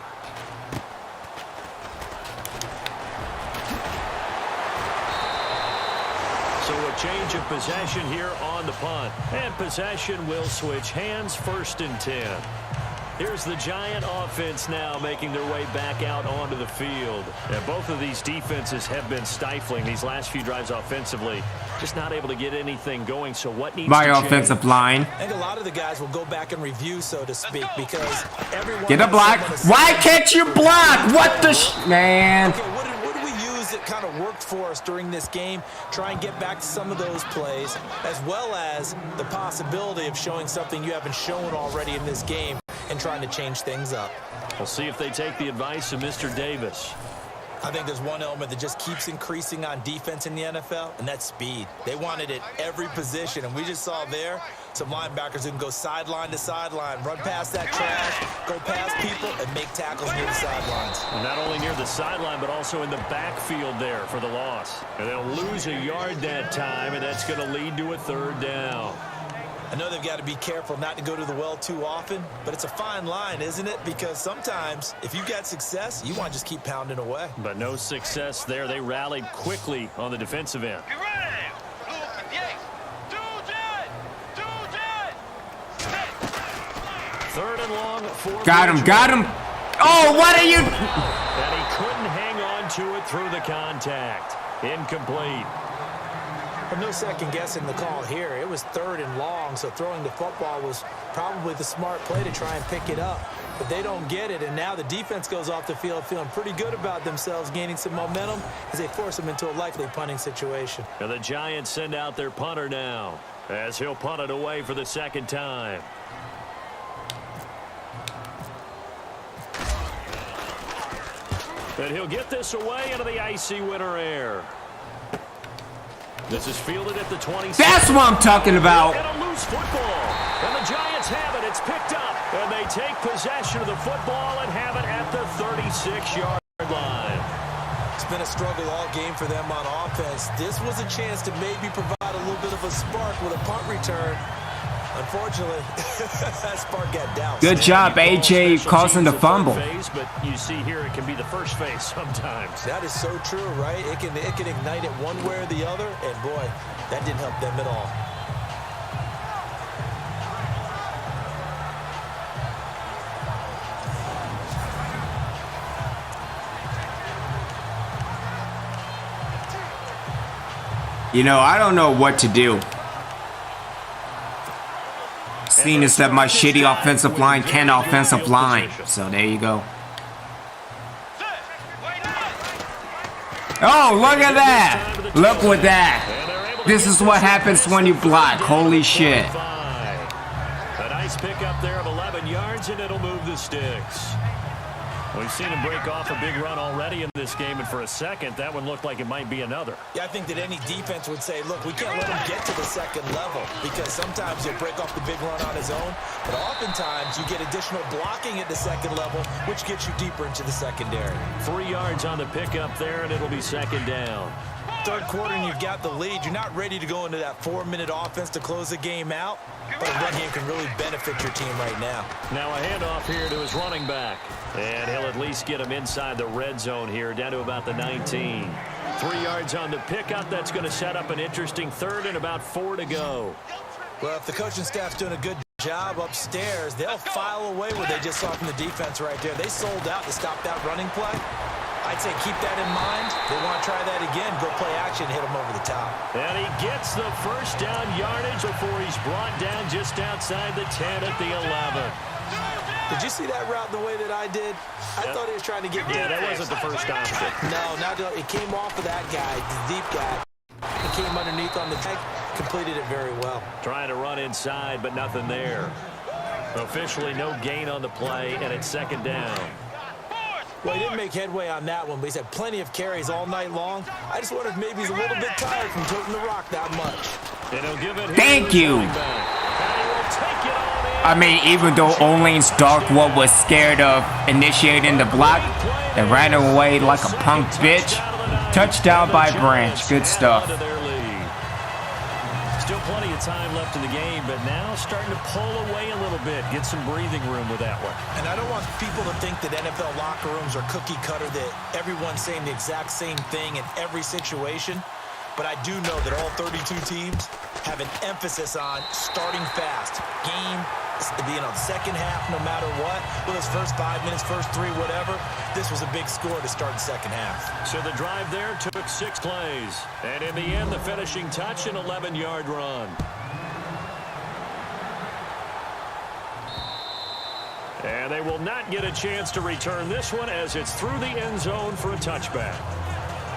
So a change of possession here on the punt. And possession will switch hands, 1st and 10. Here's the Giant offense now making their way back out onto the field. And both of these defenses have been stifling these last few drives offensively. Just not able to get anything going. So what needs to change? My offensive line. I think a lot of the guys will go back and review, so to speak, because everyone... Get a block. Why can't you block? What the man? Okay, what did we use that kind of worked for us during this game? Try and get back to some of those plays, as well as the possibility of showing something you haven't shown already in this game and trying to change things up. We'll see if they take the advice of Mr. Davis. I think there's one element that just keeps increasing on defense in the NFL, and that's speed. They want it at every position, and we just saw there some linebackers who can go sideline to sideline, run past that trash, go past people, and make tackles near the sidelines. And not only near the sideline, but also in the backfield there for the loss. And they'll lose a yard that time, and that's going to lead to a 3rd down. I know they've got to be careful not to go to the well too often, but it's a fine line, isn't it? Because sometimes, if you've got success, you want to just keep pounding away. But no success there. They rallied quickly on the defensive end. 3rd and long for Got him. Oh, what are you? And he couldn't hang on to it through the contact. Incomplete. But no second guessing the call here. It was 3rd and long, so throwing the football was probably the smart play to try and pick it up. But they don't get it, and now the defense goes off the field feeling pretty good about themselves, gaining some momentum as they force them into a likely punting situation. And the Giants send out their punter now, as he'll punt it away for the 2nd time. And he'll get this away into the icy winter air. This is fielded at the 20. That's what I'm talking about. And a loose football. And the Giants have it. It's picked up. And they take possession of the football and have it at the 36-yard line. It's been a struggle all game for them on offense. This was a chance to maybe provide a little bit of a spark with a punt return. Unfortunately, that spark got doused. Good job, AJ, causing the fumble. Phase, but you see here it can be the first phase sometimes. That is so true, right? It can ignite it one way or the other, and boy, that didn't help them at all. You know, I don't know what to do. Seeing as that my shitty offensive line can offensive line. So there you go. Oh, look at that. Look with that. This is what happens when you block. Holy shit. A nice pickup there of 11 yards, and it'll move the sticks. We've seen him break off a big run already in this game, and for a second, that one looked like it might be another. Yeah, I think that any defense would say, look, we can't let him get to the second level, because sometimes he'll break off the big run on his own, but oftentimes you get additional blocking at the second level, which gets you deeper into the secondary. 3 yards on the pickup there, and it'll be second down. Third quarter, and you've got the lead. You're not ready to go into that 4-minute offense to close the game out, but a run game can really benefit your team right now. Now a handoff here to his running back, and he'll at least get him inside the red zone here, down to about the 19. 3 yards on the pickup. That's going to set up an interesting third and about 4 to go. Well, if the coaching staff's doing a good job upstairs, they'll file away what they just saw from the defense right there. They sold out to stop that running play. I'd say keep that in mind. They want to try that again. Go play action, hit them over the top. And he gets the first down yardage before he's brought down just outside the 10 at the 11. Did you see that route the way that I did? I thought he was trying to get deep. Yeah, that wasn't the first option. No, it came off of that guy, the deep guy. It came underneath on the tag, completed it very well. Trying to run inside, but nothing there. Officially no gain on the play, and it's second down. Well, he didn't make headway on that one, but he's had plenty of carries all night long. I just wonder if maybe he's a little bit tired from toting the rock that much. And he'll give it Thank you. I mean, even though Olean's Darkwood was scared of initiating the block, they ran away like a punk bitch. Touchdown by Branch. Good stuff. Still plenty of time left in the game, but now starting to pull away a little bit. Get some breathing room with that one. And I don't want people to think that NFL locker rooms are cookie cutter, that everyone's saying the exact same thing in every situation. But I do know that all 32 teams have an emphasis on starting fast. Game, the second half, no matter what. Well, those first 5 minutes, first 3, whatever. This was a big score to start the second half. So the drive there took 6 plays. And in the end, the finishing touch, an 11-yard run. And they will not get a chance to return this one as it's through the end zone for a touchback.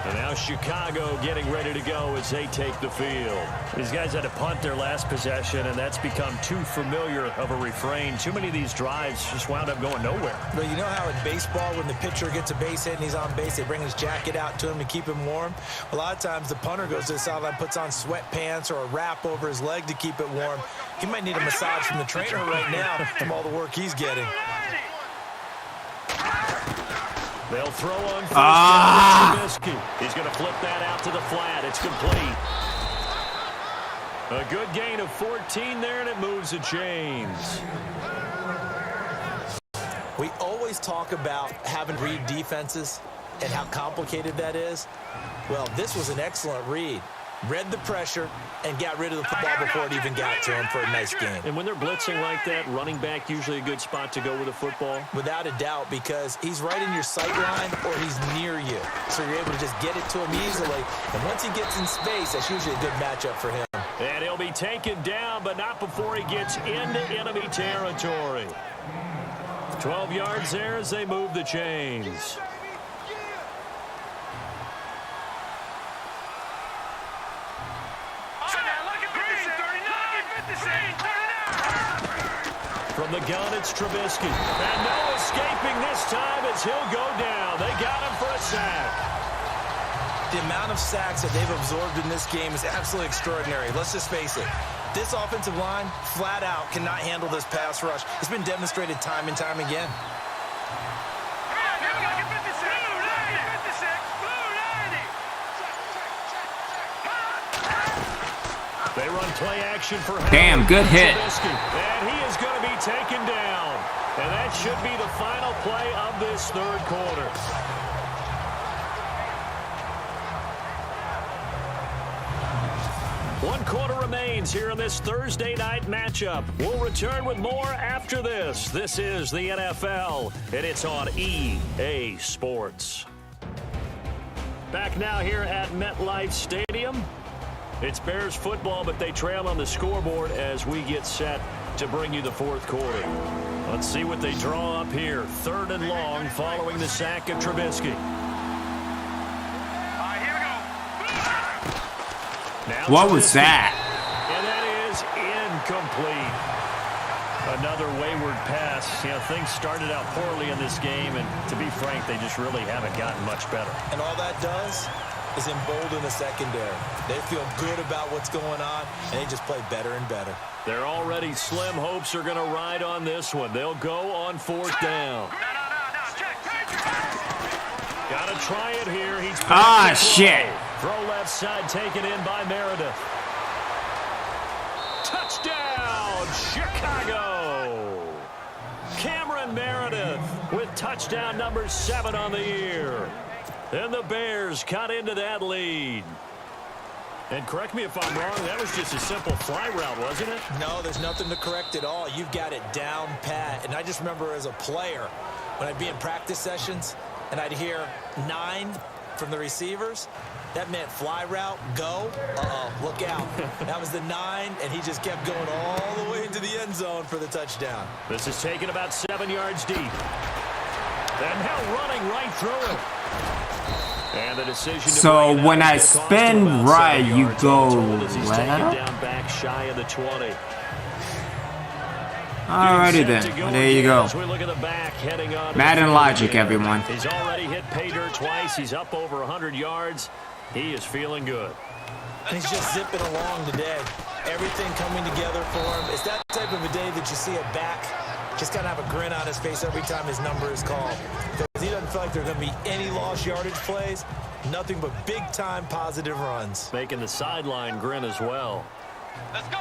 And now Chicago getting ready to go as they take the field. These guys had to punt their last possession, and that's become too familiar of a refrain. Too many of these drives just wound up going nowhere. But you know how in baseball, when the pitcher gets a base hit and he's on base, they bring his jacket out to him to keep him warm? A lot of times the punter goes to the sideline, puts on sweatpants or a wrap over his leg to keep it warm. He might need a massage from the trainer right now from all the work he's getting. They'll throw on first down to Trubisky. He's going to flip that out to the flat. It's complete. A good gain of 14 there, and it moves the chains. We always talk about having read defenses and how complicated that is. Well, this was an excellent read. Read the pressure and got rid of the football before it even got to him for a nice game. And when they're blitzing like that, running back usually a good spot to go with the football? Without a doubt, because he's right in your sight line or he's near you. So you're able to just get it to him easily. And once he gets in space, that's usually a good matchup for him. And he'll be taken down, but not before he gets into enemy territory. 12 yards there as they move the chains. From the gun, it's Trubisky. And no escaping this time as he'll go down. They got him for a sack. The amount of sacks that they've absorbed in this game is absolutely extraordinary. Let's just face it. This offensive line, flat out, cannot handle this pass rush. It's been demonstrated time and time again. They run play action for Damn, good hit. And he is going to be taken down. And that should be the final play of this third quarter. One quarter remains here in this Thursday night matchup. We'll return with more after this. This is the NFL, and it's on EA Sports. Back now here at MetLife Stadium. It's Bears football, but they trail on the scoreboard as we get set to bring you the fourth quarter. Let's see what they draw up here. 3rd and long following the sack of Trubisky. Now What was that? And that is incomplete. Another wayward pass. You know, things started out poorly in this game, and to be frank, they just really haven't gotten much better. And all that does is embolden the secondary. They feel good about what's going on, and they just play better and better. Their already slim hopes are going to ride on this one. They'll go on 4th down. Got to try it here. He's shit. Throw left side taken in by Meredith. Touchdown, Chicago. Cameron Meredith with touchdown number 7 on the year. And the Bears cut into that lead. And correct me if I'm wrong, that was just a simple fly route, wasn't it? No, there's nothing to correct at all. You've got it down pat. And I just remember as a player, when I'd be in practice sessions and I'd hear 9 from the receivers, that meant fly route, go. Look out. That was the 9, and he just kept going all the way into the end zone for the touchdown. This is taken about 7 yards deep. And now running right through it. And the decision to So when I spin right, you go left. Down back shy of the 20. Alrighty then. Well, there you go. As we look at the back, heading on Madden logic, everyone. He's already hit pay dirt twice. He's up over 100 yards. He is feeling good. And he's just zipping along today. Everything coming together for him. It's that type of a day that you see a back just kind of have a grin on his face every time his number is called. Because he doesn't feel like there are going to be any lost yardage plays. Nothing but big-time positive runs. Making the sideline grin as well. Let's go.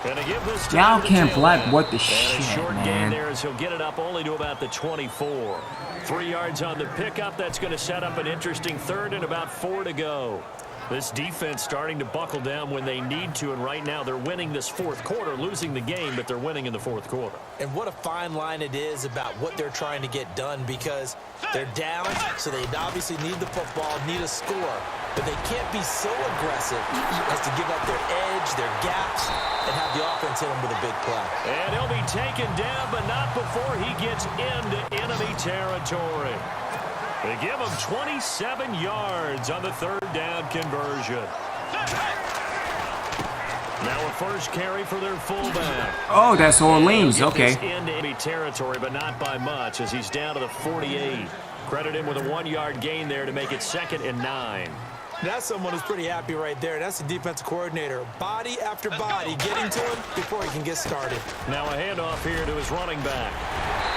Gonna give this Y'all can't black end. what the And shit, a short gain man. there as he'll get it up only to about the 24. 3 yards on the pickup. That's going to set up an interesting 3rd and about 4 to go. This defense starting to buckle down when they need to, and right now they're winning this 4th quarter, losing the game, but they're winning in the 4th quarter. And what a fine line it is about what they're trying to get done, because they're down, so they obviously need the football, need a score, but they can't be so aggressive as to give up their edge, their gaps, and have the offense hit them with a big play. And he'll be taken down, but not before he gets into enemy territory. They give him 27 yards on the 3rd down conversion. Now a first carry for their fullback. Oh, that's Orleans. Okay. Into enemy territory, but not by much, as he's down to the 48. Credit him with a 1-yard gain there to make it 2nd and 9. That's someone who's pretty happy right there. That's the defensive coordinator. Body after body, getting to him before he can get started. Now a handoff here to his running back.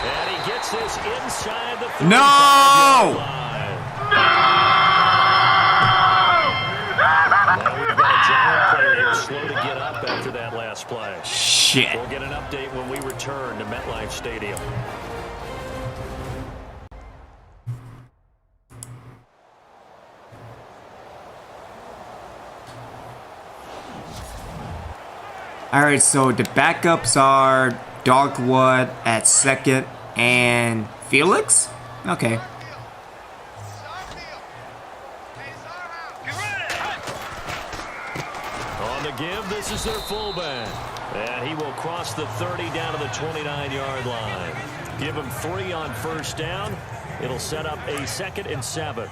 And he gets this inside the 35-yard line. Now we've got a giant player here slow to get up after that last play. Shit. We'll get an update when we return to MetLife Stadium. Alright, so the backups are Darkwood at 2nd and Felix? Okay. On the give, this is their fullback. And he will cross the 30 down to the 29-yard line. Give him 3 on 1st down. It'll set up a 2nd and 7.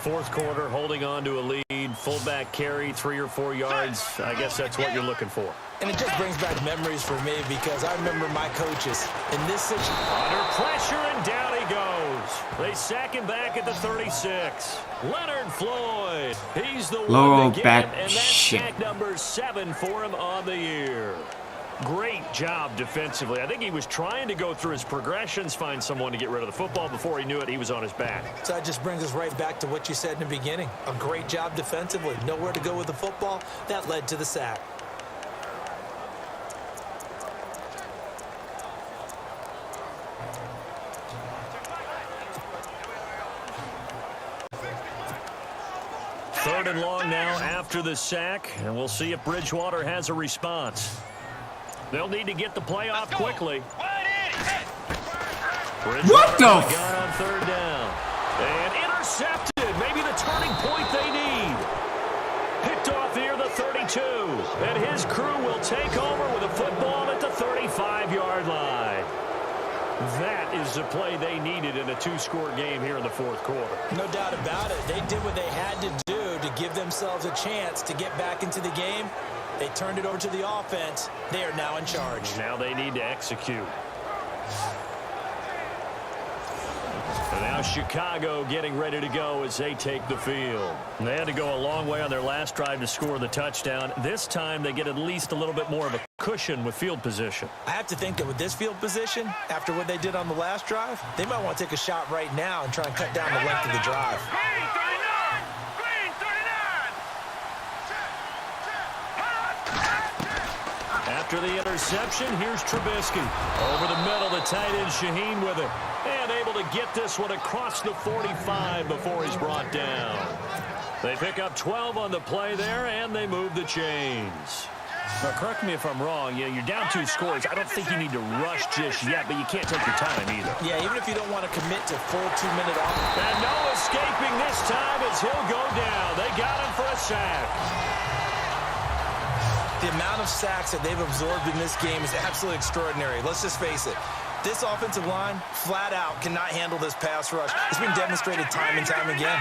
Fourth quarter, holding on to a lead, fullback carry, 3 or 4 yards. I guess that's what you're looking for. And it just brings back memories for me because I remember my coaches in this situation. Under pressure, and down he goes. They sack him back at the 36. Leonard Floyd, he's the one to get him, and that's sack number 7 for him on the year. Great job defensively. I think he was trying to go through his progressions, find someone to get rid of the football. Before he knew it, he was on his back. So that just brings us right back to what you said in the beginning. A great job defensively. Nowhere to go with the football. That led to the sack. Third and long now after the sack, and we'll see if Bridgewater has a response. They'll need to get the play off quickly. What the f? Got on third down. And intercepted. Maybe the turning point they need. Picked off here the 32. And his crew will take over with a football at the 35-yard line. That is the play they needed in a 2-score game here in the fourth quarter. No doubt about it. They did what they had to do to give themselves a chance to get back into the game. They turned it over to the offense. They are now in charge. Now they need to execute. And now Chicago getting ready to go as they take the field. They had to go a long way on their last drive to score the touchdown. This time they get at least a little bit more of a cushion with field position. I have to think that with this field position, after what they did on the last drive, they might want to take a shot right now and try and cut down the length of the drive. After the interception, here's Trubisky. Over the middle, the tight end Shaheen with it. And able to get this one across the 45 before he's brought down. They pick up 12 on the play there, and they move the chains. Now, correct me if I'm wrong. You're down 2 scores. I don't think you need to rush just yet, but you can't take your time either. Yeah, even if you don't want to commit to full 2-minute offense. And no escaping this time as he'll go down. They got him for a sack. The amount of sacks that they've absorbed in this game is absolutely extraordinary. Let's just face it. This offensive line, flat out, cannot handle this pass rush. It's been demonstrated time and time again.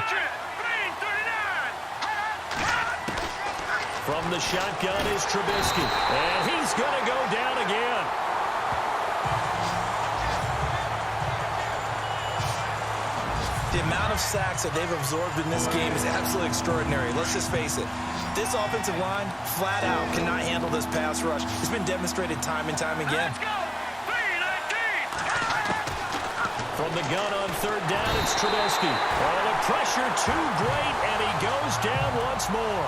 From the shotgun is Trubisky. And he's going to go down again. The amount of sacks that they've absorbed in this game is absolutely extraordinary. Let's just face it. This offensive line, flat out, cannot handle this pass rush. It's been demonstrated time and time again. From the gun on third down, it's Trubisky. Oh, the pressure too great, and he goes down once more.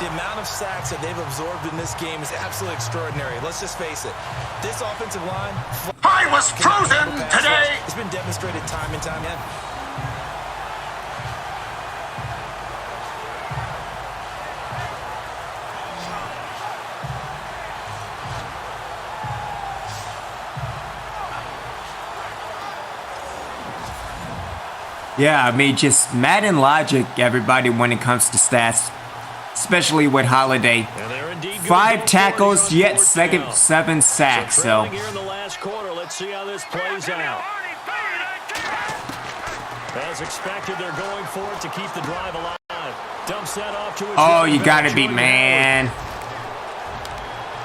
The amount of sacks that they've absorbed in this game is absolutely extraordinary. Let's just face it. This offensive line... I was frozen today! It's been demonstrated time and time again. Yeah, I mean, just Madden logic, everybody, when it comes to stats, especially with Holiday. 5 tackles, yet 7 sacks. So here in the last quarter, let's see how this plays out. As expected, they're going for it to keep the drive alive. Dumps that off to oh, you gotta be, man.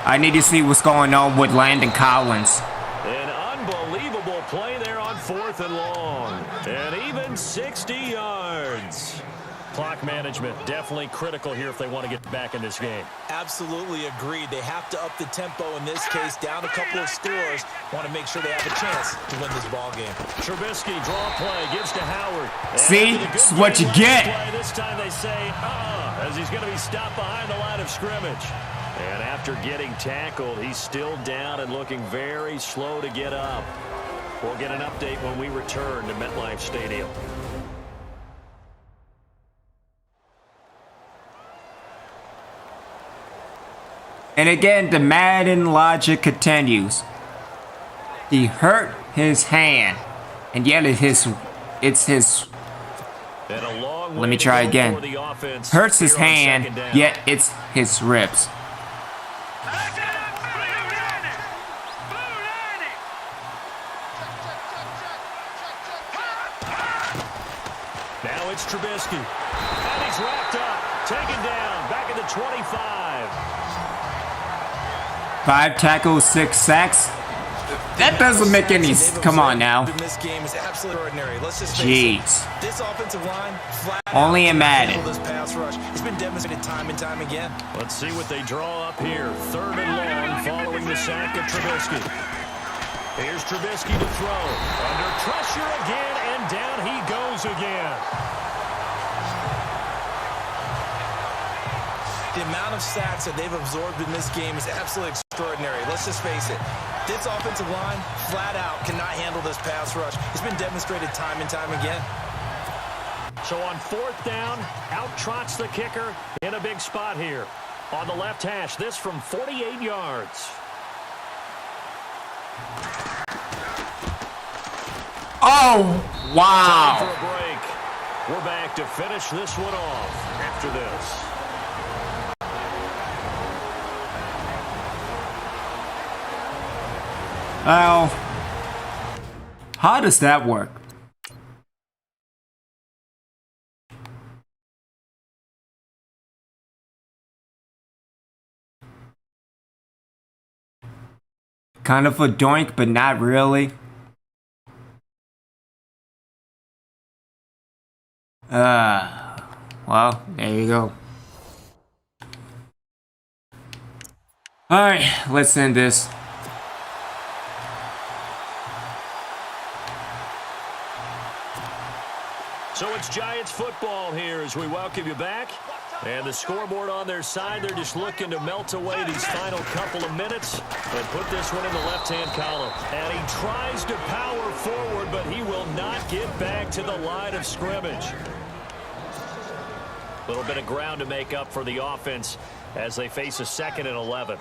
I need to see what's going on with Landon Collins. An unbelievable play there on 4th and long. And even 60 yards. Clock management definitely critical here if they want to get back in this game. Absolutely agreed. They have to up the tempo in this case, down a couple of scores. Want to make sure they have a chance to win this ball game. Trubisky draw play, gives to Howard. See, it's what you get. This time they say, as he's going to be stopped behind the line of scrimmage. And after getting tackled, he's still down and looking very slow to get up. We'll get an update when we return to MetLife Stadium. And again, the Madden logic continues. He hurt his hand, and yet it's his. Let me try again. Hurts his hand, yet it's his ribs. Trubisky. And he's wrapped up. Taken down. Back at the 25. 5 tackles, 6 sacks. That doesn't make any. Come on now. This game is absolutely ordinary. Let's just Jeez. this offensive line flat Only in Madden. this pass rush. It's been demonstrated time and time again. Let's see what they draw up here. 3rd and long following the sack of Trubisky. Here's Trubisky to throw. Under pressure again, and down he goes again. The amount of sacks that they've absorbed in this game is absolutely extraordinary. Let's just face it. This offensive line, flat out, cannot handle this pass rush. It's been demonstrated time and time again. So on 4th down, out trots the kicker in a big spot here. On the left hash, this from 48 yards. Oh, Time wow. for a break. We're back to finish this one off after this. Well, how does that work? Kind of a doink, but not really. Well, there you go. Alright, let's end this. So it's Giants football here as we welcome you back. And the scoreboard on their side, they're just looking to melt away these final couple of minutes and put this one in the left-hand column. And he tries to power forward, but he will not get back to the line of scrimmage. A little bit of ground to make up for the offense as they face a 2nd and 11.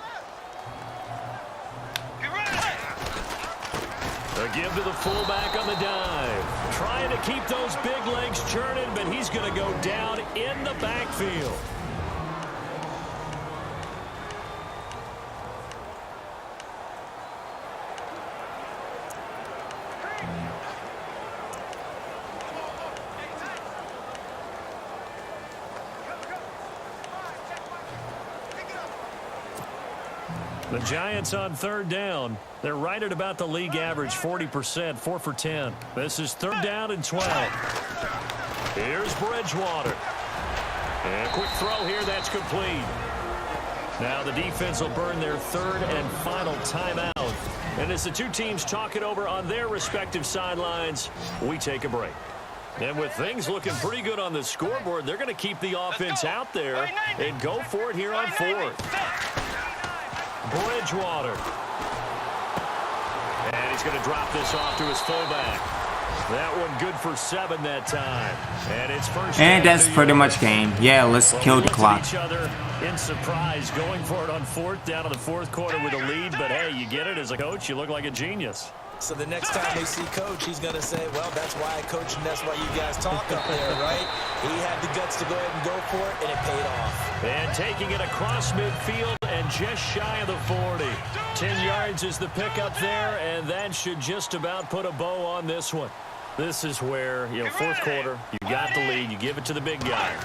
A give to the fullback on the dive. Trying to keep those big legs churning, but he's going to go down in the backfield. The Giants on 3rd down. They're right at about the league average, 40%, 4 for 10. This is 3rd down and 12. Here's Bridgewater. And a quick throw here, that's complete. Now the defense will burn their 3rd and final timeout. And as the two teams talk it over on their respective sidelines, we take a break. And with things looking pretty good on the scoreboard, they're going to keep the offense out there and go for it here on 4th. Bridgewater. And he's going to drop this off to his fullback. That one good for 7 that time. And it's first. And that's pretty much game. Yeah, let's kill the clock. Each other in surprise, going for it on 4th down in the 4th quarter with a lead. But hey, you get it as a coach, you look like a genius. So the next time we see Coach, he's going to say, well, that's why I coach and that's why you guys talk up there, right? He had the guts to go ahead and go for it, and it paid off. And taking it across midfield and just shy of the 40. 10 yards is the pickup there, and that should just about put a bow on this one. This is where, 4th quarter, you got the lead, you give it to the big guy.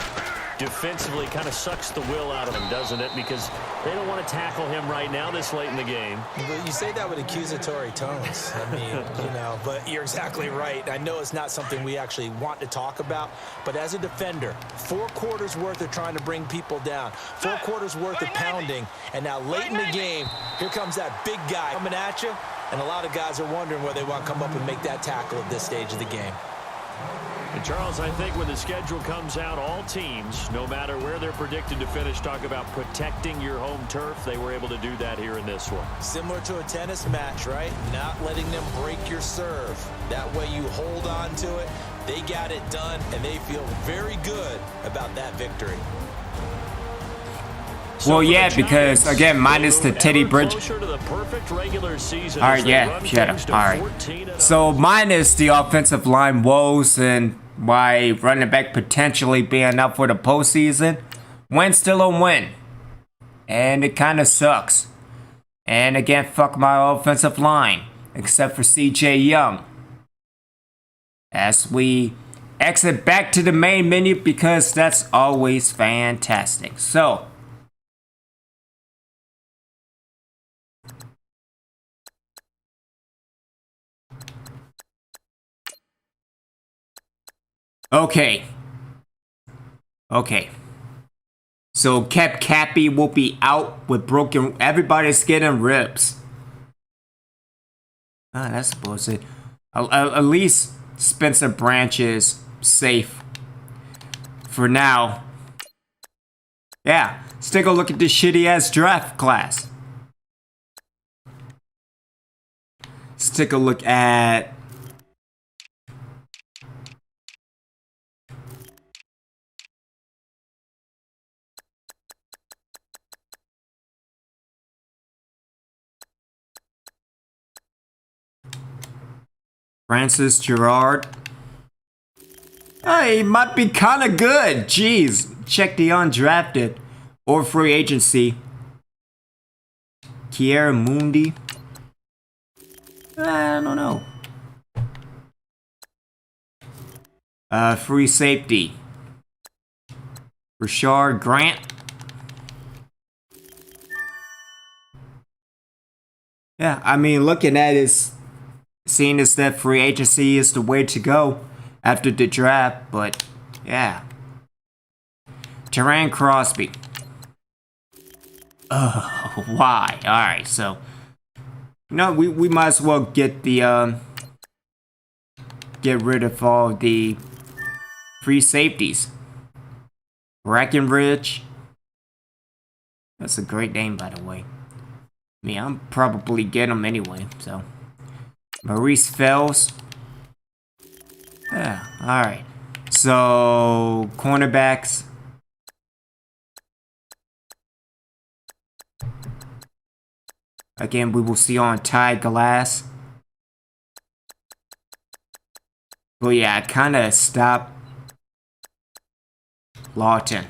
Defensively kind of sucks the will out of him, doesn't it? Because they don't want to tackle him right now this late in the game. But you say that with accusatory tones. I mean, but you're exactly right. I know it's not something we actually want to talk about, but as a defender, 4 quarters worth of trying to bring people down, 4 quarters worth of pounding, and now late in the game, here comes that big guy coming at you, and a lot of guys are wondering whether they want to come up and make that tackle at this stage of the game. And Charles, I think when the schedule comes out, all teams, no matter where they're predicted to finish, talk about protecting your home turf. They were able to do that here in this one. Similar to a tennis match, right? Not letting them break your serve. That way you hold on to it. They got it done, and they feel very good about that victory. Well, yeah, because, again, minus the Teddy Bridge. Alright, yeah, shut up. Alright. So, minus the offensive line woes and why running back potentially being up for the postseason, win still a win. And it kind of sucks. And again, fuck my offensive line, except for CJ Young. As we exit back to the main menu because that's always fantastic. So, okay. So Cappy will be out with broken. Everybody's getting ribs. Ah, that's supposed to. At least Spencer Branch is safe for now. Yeah, let's take a look at this shitty ass draft class. Let's take a look at. Francis Gerard. Hey, he might be kind of good. Jeez. Check the undrafted or free agency. Kiera Mundi. I don't know. Free safety. Rashard Grant. Yeah, I mean, looking at his... Seeing as that free agency is the way to go after the draft, but yeah. Terran Crosby. Oh, why? Alright, so no, we might as well get the get rid of all the free safeties. Brackenridge. That's a great name, by the way. I mean, I'm probably getting them anyway, so. Maurice Fells. Yeah, alright. So, cornerbacks. Again, we will see on Ty Glass. But yeah, I kind of stopped. Lawton.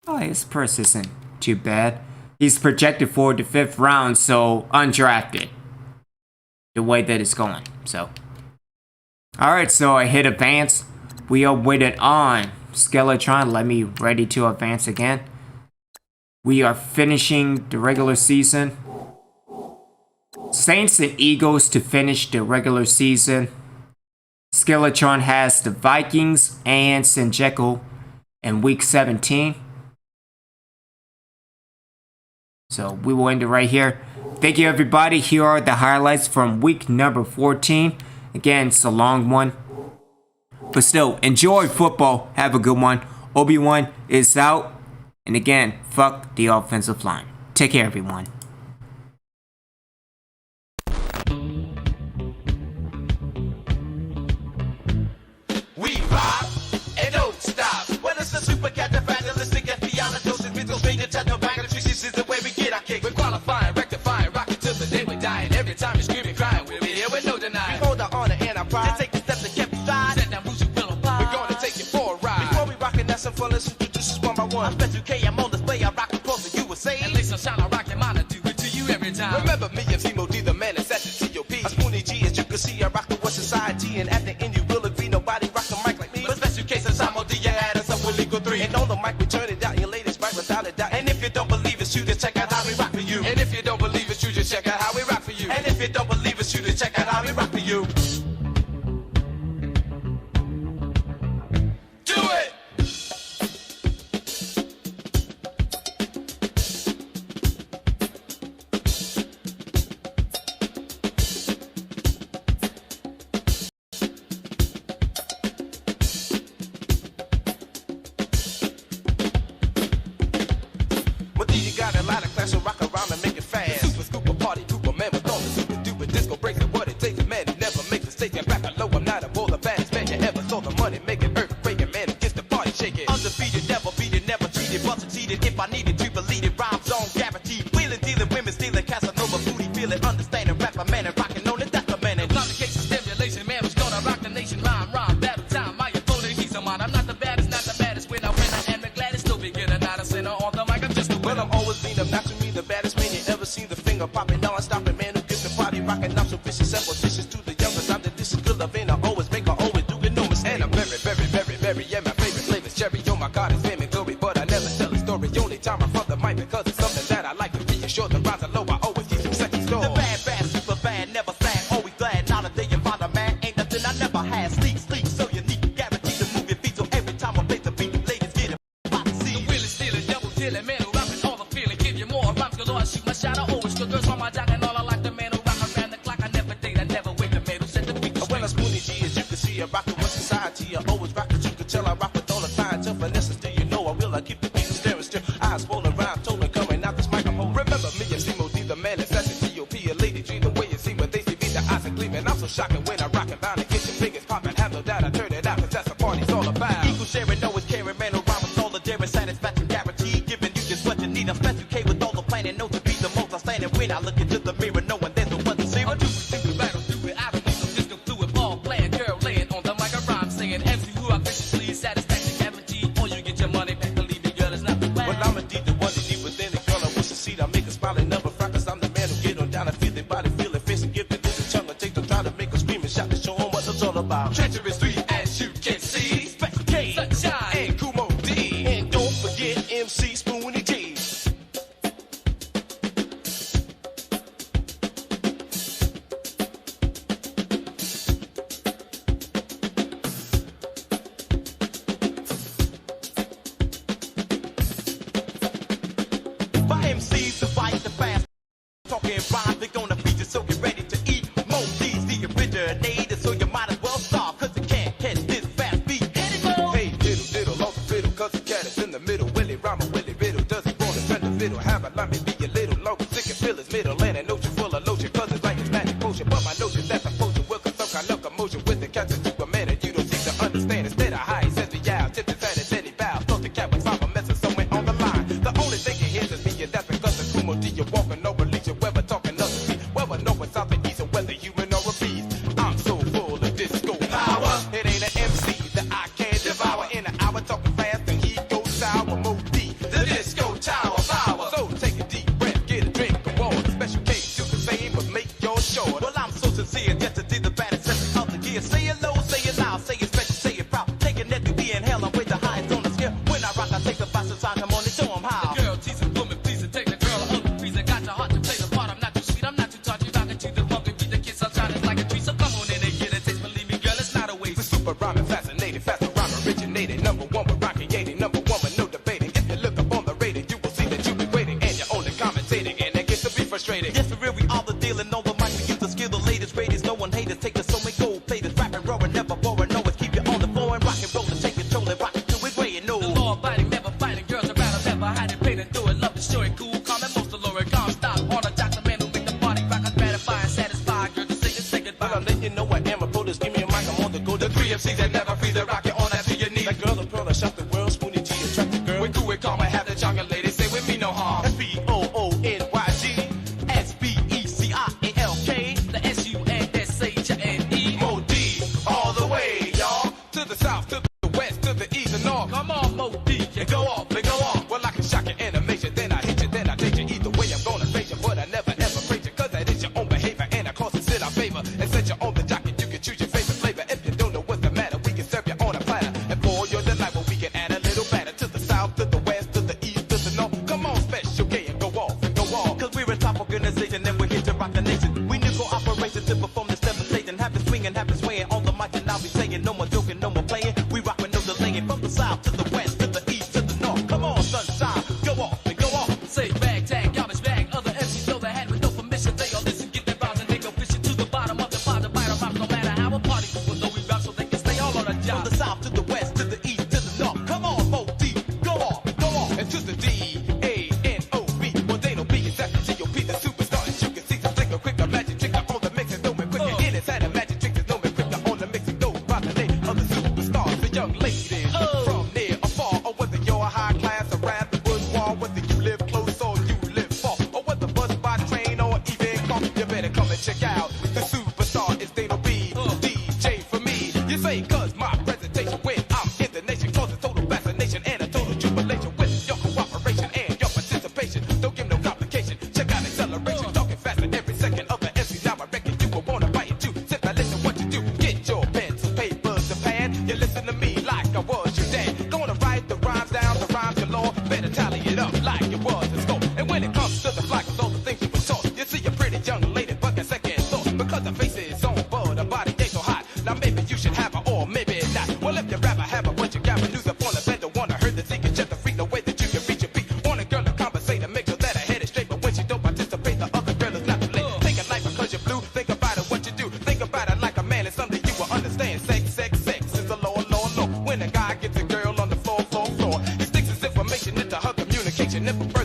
Oh, his purse isn't too bad. He's projected for the 5th round, so undrafted. The way that it's going, so. Alright, so I hit advance. We are waiting on Skellatron. Let me ready to advance again. We are finishing the regular season. Saints and Eagles to finish the regular season. Skellatron has the Vikings and Senjecko in week 17. So we will end it right here. Thank you, everybody. Here are the highlights from week number 14. Again, it's a long one. But still, enjoy football. Have a good one. Obi-Wan is out. And again, fuck the offensive line. Take care, everyone. We rock and don't stop. Whether it's the super cat, the fantastic FBI, the doses, mental stranger, techno bag, the this is the way we get our kick. We're qualifying, rectifying, rocking till the day we're dying. Every time you're screaming, crying, we'll be here with no denying. We hold our honor and our pride. Just take the steps to get beside. Set down roots and pillow pie. We're gonna take you for a ride. Before we rockin', that's some fun. Let's introduce us one by one. I'm Special K, I'm on display. I rock close to you would say. At least I shine, I rock your mind. I do it to you every time. Remember me and Zemo D, the man that's at the T.O.P. A Spoonie G, as you can see, I rock the West Society. And at the end, you will agree, nobody rock the mic like me. But Special K says I'm on D, you add us up with legal 3. And on the mic, we turn it down. Your latest mic without a doubt. And if you don't believe it's you, just check out how we rock for you. And if you don't believe it's you, just check out how we rock for you. And if you don't believe it's you, just check out how we rock for you. Do it! But then you got a lot of class, so rock around and make it fast. Super scoop a party, group of men with all the super duper disco breaks and what it takes. Man, who never makes mistakes. And back low, I'm not a bowl the baddest man you ever saw. The money making earthquake and man who gets the party shaking. Undefeated, never beaten, never treated, but succeeded. If I needed to believe it, rhymes on guaranteed. Wheeling, dealing, women stealing, Casanova booty, feeling, understanding, rapper man and rocking on it, that's the man. And complication, stimulation, man who's gonna rock the nation. Rhyme, battle time, my opponent, he's a mind. I'm not the baddest, not the baddest. When I win, I am the gladdest. Still beginner, not a sinner on the mic. I'm just a winner. Well, I'm always being up, not to me the baddest man you ever seen. The finger popping, now I stop it, man who gets the party rocking. I'm so vicious, and vicious to the youngest. I'm the disciple of, and I always make her always do it, no mistake. And I'm cherry. Oh my God, it's fame and glory, but I never tell a story. Only time I front the mic because it's something that I like to be. Sure, the rise and low, I always keep some second store. The bad, bad, super bad, never sad, always glad. Now that day you find a man, ain't nothing I never had. Sleep, so unique, guaranteed to move your feet. So every time I play the beat, ladies get it. I see. Really stealing, double dealing, man who rapping all the feeling. Give you more rhymes, galore, I shoot my shot. I always good girls on my jock and all I like the man who rock around the clock. I never date, I never wait, the man who set the beat straight. When I spoonie G, as you can see, I rock with society. I always rock it, you can tell I rock with all the time. Till finesse, do you know I will? I keep the beat staring still. Eyes swollen, rhyme, totally coming out this microphone. Remember me and Simo D, the man that's at the T.O.P. A lady dream the way you see when they see me, the eyes are gleaming. I'm so shocking when I rock and bound and get your fingers popping. Handle that, I turn it out, cause that's the party's all about. Equal sharing, always caring, man who rhyme with all the daring, satisfaction guaranteed. Giving you just what you need. I'm special K with all the planning, know to be the most outstanding. When I look into the mirror, knowing there's no one to see. I do it, battle through it, I don't need no disco fluid. Ball playing, girl laying on the mic, a rhyme saying MC who I graciously satisfaction guaranteed. Or you get your money back, believe me, girl, it's not the bad. Well, I'm a deep, the one deep within the girl. I wish to see, I make a smile and never frown, cause I'm the man who get on down and feel their body, feel it, face and give it to the tongue. I take the time to make them scream and shout to show them what it's all about. Treacherous 3 as you can see. Special K, Sunshine, And Kumo D. And don't forget MC Spoonie G. My MCs to fight the fast. Talking rhymes, they gonna feature, so get ready to eat. Mo D's the originator, so you might as well stop, cause it can't catch this fast beat. Anymore. Hey, diddle, diddle, off the fiddle, cause the cat is in the middle. Willie rhyme, Willie riddle, does he wanna turn the fiddle? Have a line, be a little longer, sick and feel his middle. And an ocean full of lotion, cause it's like it's magic potion. But my notion that's a potion will cause some kind of commotion with the catch of Superman. And you don't seem to understand. Instead of high, he says me out, tips his head and then he bows. Thought the cat was five, a message somewhere on the line. The only thing he hears is me, and that's because the Kumo D, you're walking over, leech, weather talking nothing. Whether north, south, or east, or whether human or a beast. I'm so full of disco power. It ain't an MC that I can't devour. In an hour talking fast and he goes sour. Mo D, the disco tower power. So take a deep breath, get a drink of water. Special case, you can say but make yours short. Well, I'm so sincere, just to do the baddest every of the year. Say it low, say it loud, say it special, say it proud. Taking that to be in hell, I'm way the highest on the scale. When I rock, I take the box inside, come on and show 'em how. girl teasing, woman pleasing, take the girl up, pleasing. Got your heart to play the part. I'm not too sweet, I'm not too touchy. Rockin' to the punk and beat the kiss. I'm shining like a tree, so come on in and get a taste. Believe me, girl, it's not a The waste. super rhyming, fascinating, faster rhyme originated. Number one with rock creating, number one with no debating. If you look up on the rating, you will see that you've been waiting and you're only commentating, and that gets to be frustrating. Yes, for real, we all the deal and all the mic. We use the skill, the latest ratings. No one haters, take the so many gold platers. Rapping, roaring, never boring. Always keep you on the floor and rock and roll and take control and rock it to it way and no. The law abiding, never fighting. Girls around, I'm never hiding. Painting through it, love the story, cool, calm, and most allure. Calm, stop, on a jock, the man who make the party rock. I'm gratifying, satisfied. Girls, just say But goodbye. I'm letting you know I am a police. Give me a mic, I'm on the go. The 3 MCs that never freeze, they rock it on that to your knees. That girl, a pearl, I shot the world. Spoonie G, attract the girl. We cool, we calm, I have the jungle lady. Say with me, no harm. SPOONYG, SBECIALK. The SUNSHNE. Mo D, all the way, y'all. To the south, to the west, to the east and north. Come on, Mo D. And go off, and go on. Well, I can shock your animation, then I hit you, then I take you. Either way, I'm gonna praise you, but I never ever praise you, cause that is your own behavior, and of course it's in our favor. And since you're on the jockey, you can choose your favorite flavor. If you don't know what's the matter, we can serve you on a platter. And for your delight, well, we can add a little batter. To the south, to the west, to the east, to the north. Come on, special K, and go off, and go off. Cause we're a top organization and we're here to rock the nation. We nickel operations to perform this demonstration. Have it swinging, have it swaying on the mic, and I'll be saying no more joking, no more playing. We rock with no delaying. From the south to the west, to the east, to the north. Come on, sunshine, go off and go off. Say bag, tag, garbage bag. Other MCs know they had with no permission. They all listen, get their rhymes, and they go fishing to the bottom of the pot to bite a rhymes. No matter how a party people know we rock, so they can stay all on the From job. the south to the west, to the east, to the north. Come on, Mo D, go off, go off. And to the D-A-N-O-B. Well, they don't be exactly G-O-P, the superstar. As you can see, some flicker, quicker, magic tricker on the mix and no man quicker. In his hand, a magic trick is no man quicker on the mix and go by the name of the superstar. The young ladies from near never